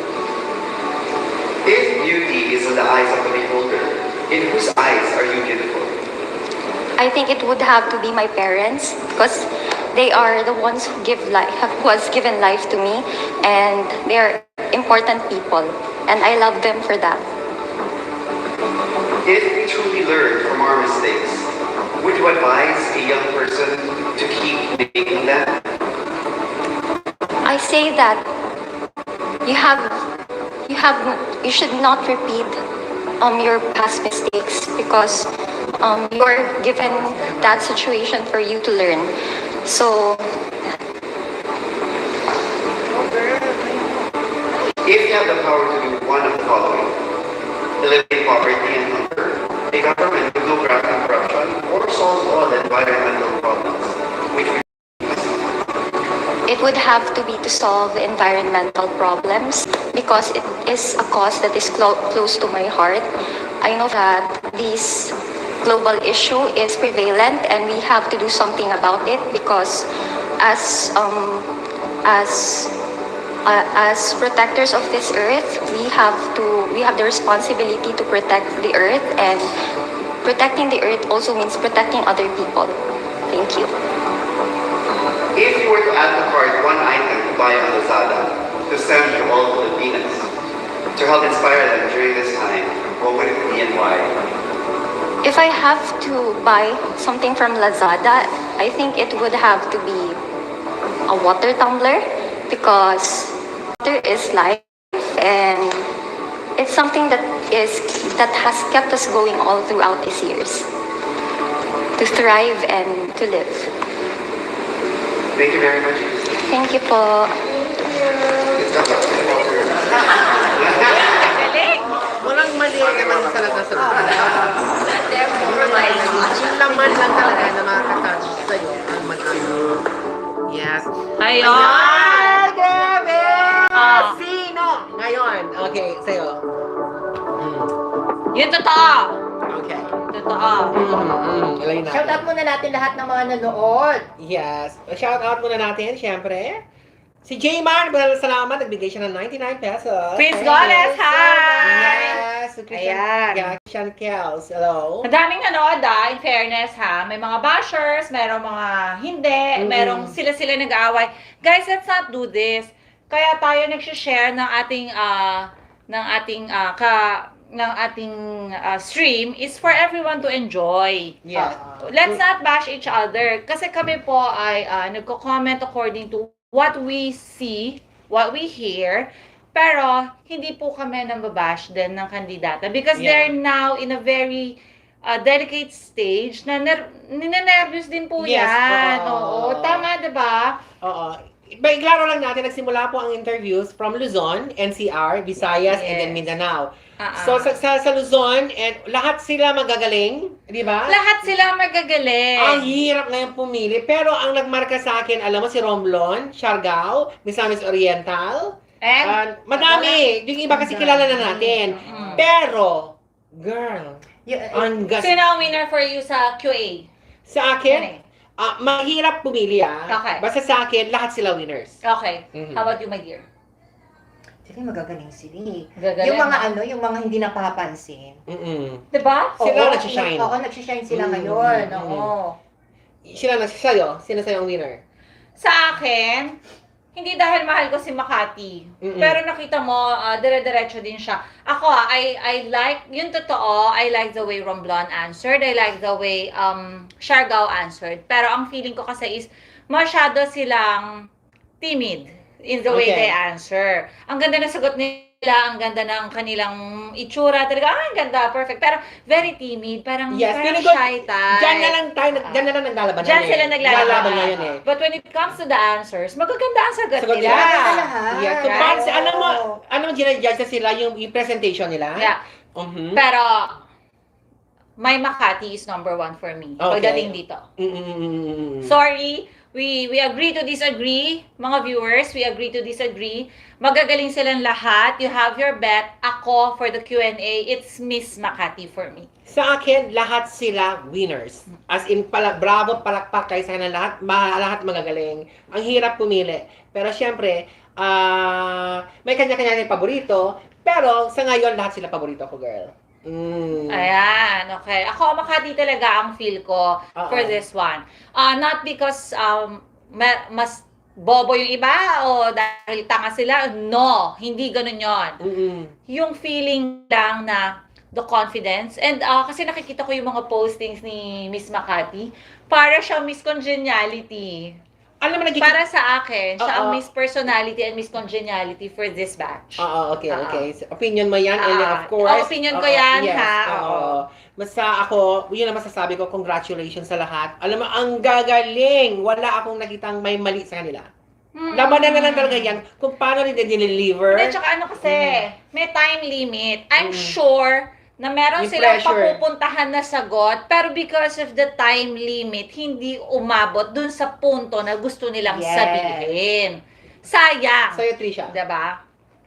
If beauty is in the eyes of the beholder, in whose eyes are you beautiful? I think it would have to be my parents, because they are the ones who who has given life to me, and they are important people, and I love them for that. If we truly learn from our mistakes, would you advise a young person to keep making them? I say that you should not repeat your past mistakes, because you are given that situation for you to learn. So if you have the power to do one of the following, eliminate poverty and hunger, a government with no graft and corruption, or solve all environmental problems, which we it would have to be to solve environmental problems, because it is a cause that is close to my heart. I know that this global issue is prevalent and we have to do something about it, because as protectors of this earth, we have the responsibility to protect the earth, and protecting the earth also means protecting other people. Thank you. If you were to add to cart one item to buy on Lazada to send to all Filipinos to help inspire them during this time, what would it be and why? If I have to buy something from Lazada, I think it would have to be a water tumbler, because water is life, and it's something that has kept us going all throughout these years, to thrive and to live. Thank you very much. Thank you po. Walang mali naman talaga sa yung laman lang talaga na makakatouch sa'yo ang mag-ano. Yes. Ayun! Grabe! Sino? Ngayon, okay. Okay, sa'yo. Yun totoo. Okay. Totoo. Ilagay natin. Shout out muna natin lahat ng mga nanood. Yes. Shout out muna natin, syempre. Si J-Man, maraming salamat. Nagbigay siya ng 99 pesos. Prince Thank Goddess, you. hi! Yes. So, Christian, Ayan. yeah, Christian Kels. Hello. Ang daming nanood in fairness ha. May mga bashers, merong mga hindi, merong sila-sila nag-aaway. Guys, let's not do this. Kaya tayo nag-share ng ating stream is for everyone to enjoy. Yes. Let's not bash each other. Kasi kami po ay nagko-comment according to what we see, what we hear, pero hindi po kami nambabash din ng kandidata because they're now in a very delicate stage na ninenervyos din po yan. Oo, tama, diba? Oo. Iklaro lang natin, nagsimula po ang interviews from Luzon, NCR, Visayas, and then Mindanao. So sa Luzon, lahat sila magagaling, di ba? Lahat sila magagaling. Ang hirap ngayon pumili. Pero ang nagmarka sa akin, alam mo, si Romblon, Siargao, Misamis Oriental. And madami. Yung iba kasi kilala na natin. Pero, girl, ang gas. Sino ang winner for you sa QA? Sa akin, mahirap pumili Okay. Basta sa akin, lahat sila winners. Okay. How about you, my dear? Sige, magagaling sila eh. Gagaling. Yung mga hindi napapansin. Diba? Sila nagsishine. Oo, nagsishine sila ngayon. Oo. Sila sa'yo? Sino sa'yo ang winner? Sa akin, hindi dahil mahal ko si Makati. Pero nakita mo, dire-diretso din siya. Ako, I like, yung totoo, I like the way Romblon answered. I like the way Siargao answered. Pero ang feeling ko kasi is, masyado silang timid in the way they answer. Ang ganda ng sagot nila, ang ganda ng kanilang itsura. Talaga, ang ganda, perfect. Pero very timid, parang shy type. Diyan na lang naglalaban Diyan sila naglalaban ngayon eh. But when it comes to the answers, magaganda ang sagot nila. Yes. So, alam mo, ginajudge na sila yung presentation nila. Yeah. Pero, my Makati is number 1 for me. Pagdating dito. Sorry, we agree to disagree, mga viewers, we agree to disagree. Magagaling silang lahat. You have your bet. Ako, for the Q&A, it's Miss Makati for me. Sa akin, lahat sila winners. As in, bravo, palakpak kayo sa kanila lahat magagaling. Ang hirap pumili. Pero syempre, may kanya-kanya rin paborito. Pero sa ngayon, lahat sila paborito ko, girl. Ayan, okay. Ako, Makati talaga ang feel ko for this one. Not because mas bobo yung iba o dahil tanga sila. No, hindi ganun yon. Yung feeling lang na the confidence. And kasi nakikita ko yung mga postings ni Miss Makati, para siyang Miss Congeniality. Alam mo, para sa akin, siya ang Miss Personality and Miss Congeniality for this batch. Okay. So, opinion mo yan, and of course. Opinion ko yan, yes, ha? Basta ako, yun ang masasabi ko, congratulations sa lahat. Alam mo, ang gagaling. Wala akong nakitang may mali sa kanila. Labanan na lang talaga yan kung paano nila deliver. At saka ano kasi, may time limit. I'm sure na meron silang papupuntahan na sagot, pero because of the time limit, hindi umabot dun sa punto na gusto nilang sabihin. Sayang. Sa'yo, Trisha. Diba?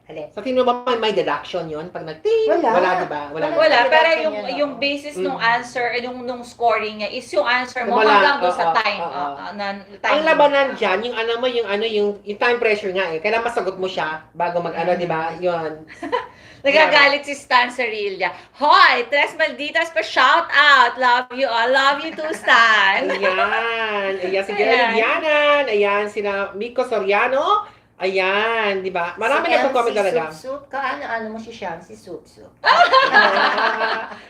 Sa tingin mo ba may deduction yun? Pag nag-ting? Wala. Diba? Wala. Pero yung basis nung answer, nung scoring niya, is yung answer mo hanggang doon sa time. Ang labanan dyan, yung time pressure nga eh. Kailangan masagot mo siya bago mag-ano, diba? Yun. Nagagalit si Stan Sarilla. Hoy, Tres Malditas pa shout out. Love you all. Love you too, Stan. Ayan si Gerald Yanan. Ayan sina Miko Soriano. Ayan, di ba? Marami nagko-comment talaga. Si Sup-Sup ka, ano mo si Sian? Si Sup-Sup.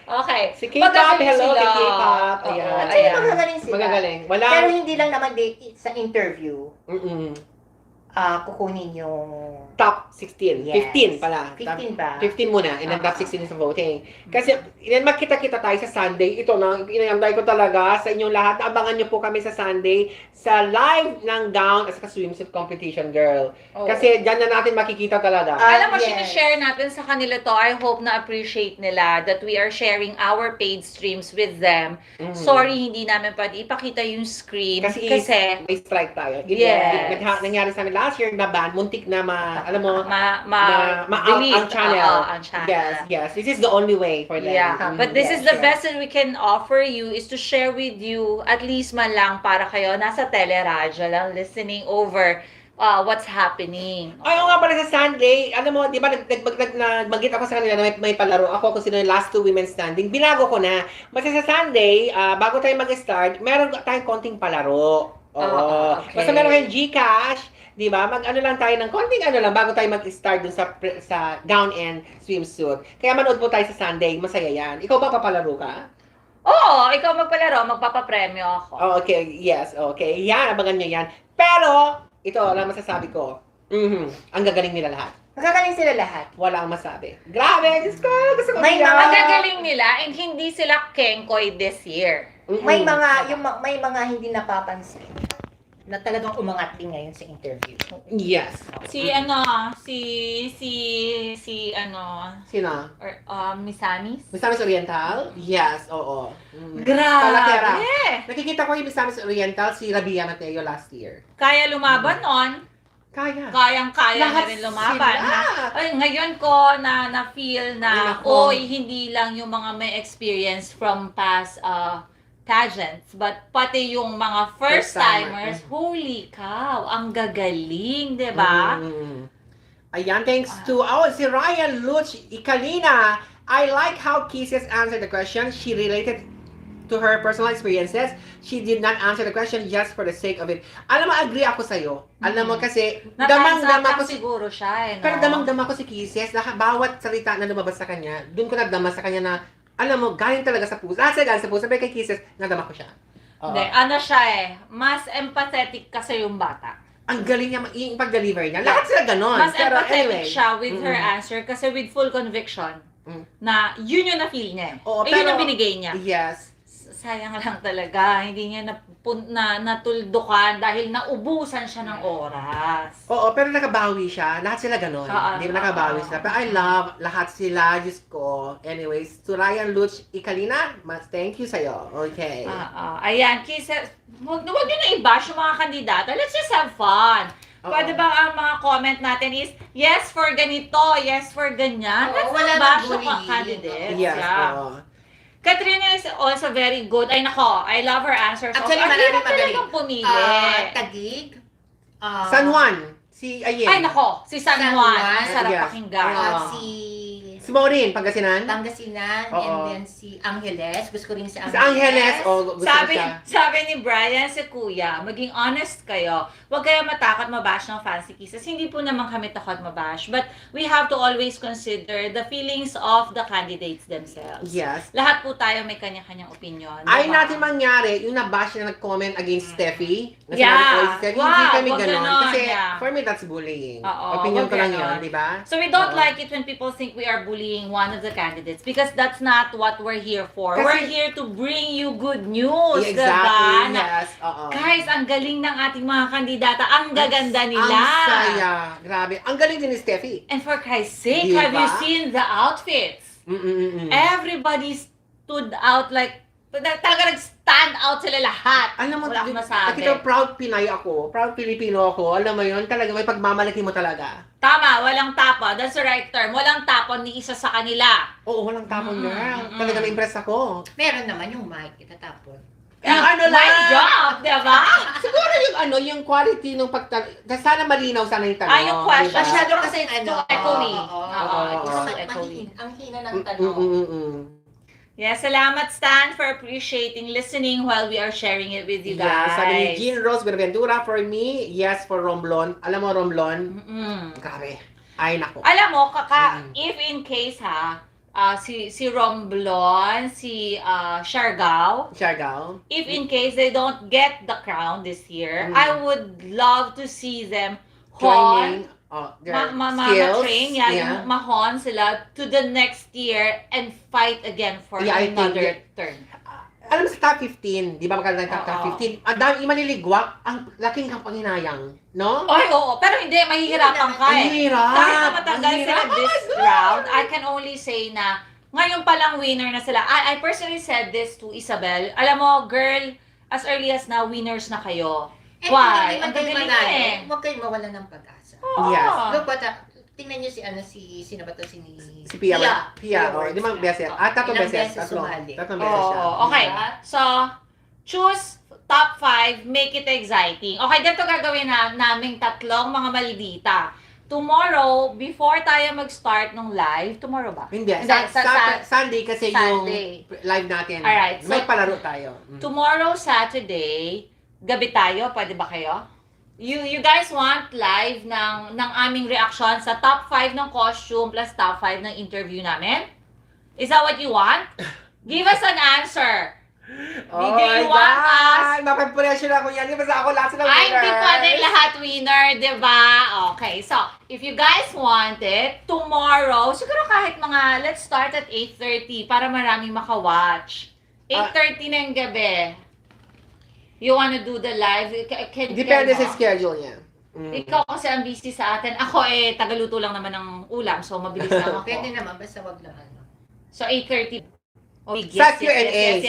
Okay. Si K-pop, hello kay K-pop. Ayan. Magagaling sila. Magagaling. Pero hindi lang naman sa interview. Kukunin yung top 16. Yes. 15 pala. 15 ba? 15 muna, and then top 16 is voting. Kasi, magkita-kita tayo sa Sunday. Ito na, inanday ko talaga sa inyong lahat. Abangan nyo po kami sa Sunday sa live ng gown at sa swimsuit competition, girl. Kasi dyan na natin makikita talaga. Alam mo, sinishare natin sa kanila to. I hope na appreciate nila that we are sharing our paid streams with them. Sorry, hindi namin pwede ipakita yung screen. Kasi may strike tayo. Yes. Nangyari sa amin last year na-ban, muntik na alam mo, ma-delete ang channel. ang channel. Yes. This is the only way for them. Yeah, but this is the best that we can offer you is to share with you at least man lang para kayo nasa teleradyo lang listening over what's happening. Ay, nga pala sa Sunday, alam mo, di ba, nagbanggit ako sa kanila na may palaro ako kung sino yung last 2 women standing. Binago ko na. Basta sa Sunday, bago tayo mag-start, meron tayong konting palaro. Oo. Okay. Basta meron kayong Gcash, di ba? Mag-ano lang tayo ng konting ano lang bago tayo mag-start dun sa gown and swimsuit. Kaya manood po tayo sa Sunday, masaya yan. Ikaw ba papalaro ka? Oo, ikaw magpalaro, magpapapremyo ako. Oh, okay, yes, okay. Yan, abangan nyo yan. Pero, ito lang masasabi ko. Ang gagaling nila lahat. Magagaling sila lahat. Wala ang masabi. Grabe, Diyos ko. Gusto ko May nila. Magagaling nila and hindi sila kengkoy this year. May mga hindi napapansin na talagang umangat din ngayon sa interview. Yes. Sino? Or, Misamis? Misamis Oriental? Yes, oo. Grabe! Palakera. Nakikita ko yung Misamis Oriental, si Rabia Mateo last year. Kaya lumaban nun. Kaya. Kayang-kaya Lahat na rin lumaban. sila. Ay, ngayon ko na-feel na, nako. hindi lang yung mga may experience from past pageants, but pati yung mga first-timers, holy cow, ang gagaling, di ba? Ayan, thanks to, si Ryan Luch Ikalina. I like how Kisses answered the question. She related to her personal experiences. She did not answer the question just for the sake of it. Alam mo, agree ako sa'yo. Alam mo, kasi damang-dama ko siguro siya, no? Pero damang-dama ko si Kisses. Bawat salita na lumabas sa kanya, dun ko nagdama sa kanya na, alam mo, galing talaga sa puso. Galing sa puso. Pero kay Kisses, nadama ko siya. Hindi, mas empathetic kasi yung bata. Ang galing niya, yung pag-deliver niya. Lahat sila ganon. Mas Pero empathetic anyway. siya with her answer kasi with full conviction na yun yung na-feel niya. Oo, yun pero- ang binigay niya. Yes. Sayang lang talaga, hindi niya natuldukan dahil naubusan siya ng oras. Oo, pero nakabawi siya. Lahat sila ganon. Hindi ba nakabawi sila? Pero I love lahat sila. Diyos ko. Anyways, to Ryan Luch Ikalina, mas thank you sa'yo. Okay. Ayan, Kisses, huwag nyo na i-bash yung mga kandidato. Let's just have fun. Pwede bang ang mga comment natin is, yes for ganito, yes for ganyan. Let's not bash yung mga candidates. Yes, Yeah. oo. Katrina is also very good. Ay nako, I love her answers. Actually, Ang marami hirap magaling. talagang pumili. Taguig. San Juan. Si Ayen. Ay nako, si San Juan. Ang sarap Yes. pakinggan. Si Maureen, Pangasinan. Pangasinan, Oo. and then si Angeles. Gusto ko rin si Angeles. Si Angeles, gusto ko siya. Sabi ni Brian si Kuya, maging honest kayo. Huwag kayo matakot mabash ng fancy kisses. Hindi po naman kami takot mabash. But we have to always consider the feelings of the candidates themselves. Yes. Lahat po tayo may kanya-kanyang opinion. Ay diba? natin mangyari, yung nabash na nag-comment against Steffi. Na Yeah. sinabi ko, Steffi, hindi Wow, kami wag ganon. ganon, Kasi yeah. for me, that's bullying. Oo, Opinion wag ko lang ganon. yun, di ba? So we don't Oo. like it when people think we are bullying one of the candidates because that's not what we're here for. Kasi- We're here to bring you good news, Exactly, diba? yes. Oo. Guys, ang galing ng ating mga kandidata. Ang gaganda nila. Ang saya. Grabe. Ang galing din ni Steffi. And for Christ's sake, Diba? have you seen the outfits? Everybody stood out like, talaga nag-stand out sila lahat. Alam mo, wala akong masabi. nakita proud Pinay ako, proud Filipino ako. Alam mo yun, talaga may pagmamalaki mo talaga. Tama, walang tapon. That's the right term. Walang tapon ni isa sa kanila. Oo, walang tapon, girl. Talaga na-impress ako. Meron naman yung mic, itatapon. Yung ano lang. My job, diba? Siguro yung quality ng sana malinaw sana yung tanong. Yung question. diba? Masyado kasi yung ano. Too echoey. Oo. Too echoey. Ang hina ng tanong. Yes, salamat Stan for appreciating listening while we are sharing it with you guys. Yes, sabi ni Jean Rose Buenaventura, for me, yes for Romblon. Alam mo, Romblon? Grabe. Ay, nako. Alam mo, if in case si Romblon, si Siargao, if in case they don't get the crown this year, I would love to see them Joining, their skills. train, yung mahon sila to the next year and fight again for I think, another turn. Alam mo sa top 15, di ba magkakaroon ng top 15? Ang dami imaniligwak, ang laking kapanginayang, no? Ay, oo. Pero hindi, mahihirapan ka Ang hirap. Kahit na matanggal Ang sila hirap. this round, I can only say na ngayon palang winner na sila. I personally said this to Isabel. Alam mo, girl, as early as now, winners na kayo. Eh, Why? kung Ang hindi man kayo gagaling manalo, eh. huwag kayong mawalan ng pag-asa. Yes. Look what, tingnan niyo sino ba to? Si Pia. Pia, oh, 5 beses. Tatlong Ilang beses. beses sumali. Tatlong beses siya. Okay. So, choose top 5, make it exciting. Okay, ganito gagawin naming tatlong mga maldita. Tomorrow, before tayo mag-start nung live, tomorrow ba? Hindi. Sunday kasi Sunday. yung live natin. Alright. May palaro tayo. Tomorrow, Saturday, gabi tayo. Pwede ba kayo? You guys want live ng aming reaction sa top 5 ng costume plus top 5 ng interview namin? Is that what you want? Give us an answer. Oh Do you want us? Mapipressure ako yan. Basta ako lahat sila winner. Ay, hindi pwede lahat winner, di ba? Okay, so, if you guys want it, tomorrow, siguro kahit mga, let's start at 8:30 para maraming makawatch. 8:30 na yung gabi. You wanna do the live? Depende sa schedule niya. Ikaw kasi ang busy sa atin. Ako tagaluto lang naman ng ulam, so mabilis lang ako. Pwede naman, basta wag lang ano. So, 8:30. Oh, Sa Q&A.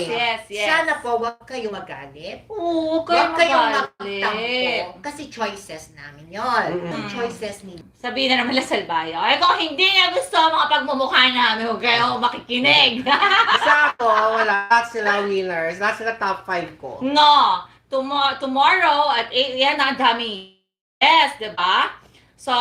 Yes. Sana po, wag kayo magalit. Oo, Wag kayong magalit. magtampo. Kasi choices namin yun. Choices ni. Sabihin na naman Salbayo. Ay, kung hindi niya gusto ang mga pagmumukha namin, huwag kayo makikinig. Sa ako, wala. Lahat sila winners. Lahat sila top 5 ko. No. Tomorrow at 8, yan ang dami. Yes, diba? So,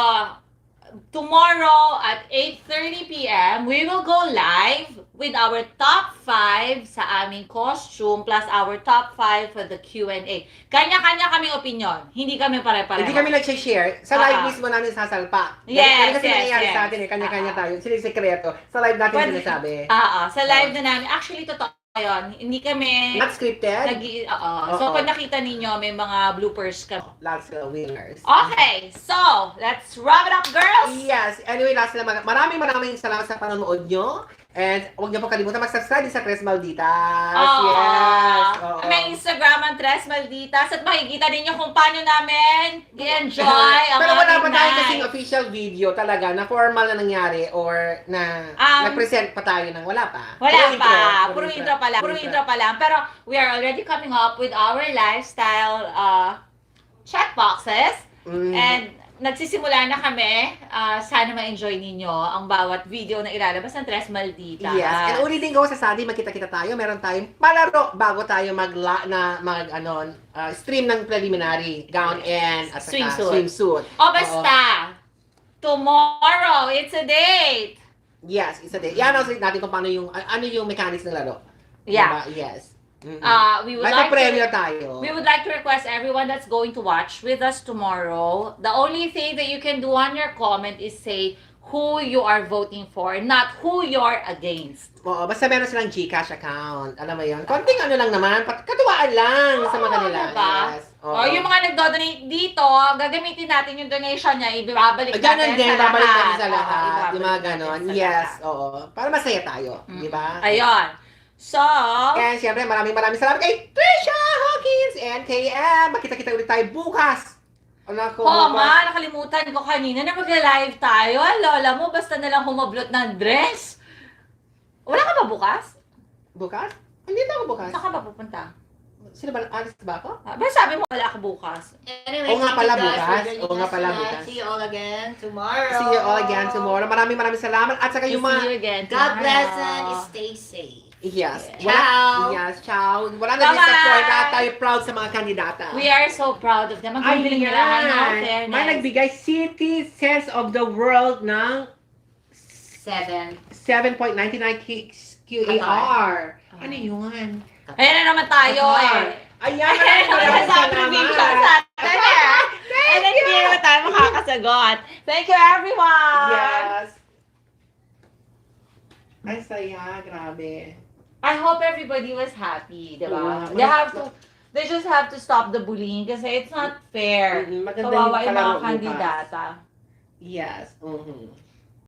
tomorrow at 8:30 p.m., we will go live with our top 5 sa aming costume plus our top 5 for the Q&A. Kanya-kanya kaming opinion. Hindi kami pare-pareho. Hindi kami nag-share. Sa live mismo namin sasalpa. Yes, kasi nangyayari sa atin kanya-kanya tayo. Sinisikreto. Sa live natin sinasabi. Sa live na namin. Actually, totoo yun. Hindi kami... Not scripted? So, pag nakita ninyo, may mga bloopers kami. Lots of winners. Okay, so, let's wrap it up, girls! Yes. Anyway, last na maraming salamat sa panonood nyo. And huwag niyo po kalimutan mag-subscribe sa Tres Malditas. Yes. May Instagram ang Tres Malditas at makikita ninyo kung paano namin i-enjoy ang Pero wala pa tayo night. kasing official video talaga na formal na nangyari or na nag-present pa tayo ng wala pa. Puro intro pa lang. Pero we are already coming up with our lifestyle checkboxes. And nagsisimula na kami. Sana ma-enjoy ninyo ang bawat video na ilalabas ng Tres Malditas. Yes. And ulitin ko sa Sunday, magkita-kita tayo. Meron tayong palaro bago tayo stream ng preliminary gown and at saka swimsuit. Basta, tomorrow, it's a date. Yes, it's a date. Yan ang natin kung paano ano yung mechanics ng laro. Yeah. Diba? Yes. We would like tayo. We would like to request everyone that's going to watch with us tomorrow. The only thing that you can do on your comment is say who you are voting for, not who you're against. Oo, basta meron silang GCash account. Alam mo yun? Konting ano lang naman, katuwaan lang sa mga kanila. Diba? Yes. Yung mga nagdo-donate dito, gagamitin natin yung donation niya, ibabalik natin sa lahat. Babalik natin sa lahat. Yung mga ganon. Yes, oo. Para masaya tayo. Di ba? Ayun. So, and syempre, maraming salamat kay Trisha Hawkins and KM. Makita-kita ulit tayo bukas. Nakalimutan ko kanina na magla-live tayo. Lola mo, basta nalang humablot ng dress. Wala ka ba bukas? Bukas? Hindi ako bukas. Saan ka ba pupunta? Sino ba? Alis ba ako? Ba sabi mo wala ka bukas? Anyway, nga pala bukas. See you all again tomorrow. See you all again tomorrow. Maraming salamat. At saka yung mga... God bless and stay safe. Yes. Ciao. Ciao. Wala na disappoint. Tayo proud sa mga kandidata. We are so proud of them. Ang galing nila. May nagbigay City Sense of the World ng 7.99 QAR. Ano yun? Ayan na naman tayo Ayan na sa provincial sa atin And then hindi naman tayo makakasagot. Thank you everyone! Yes. Ay, saya. Grabe. I hope everybody was happy, diba? Yeah. They just have to stop the bullying kasi it's not fair. Maganda Kawawa yung mga kalaro kandidata. Yes.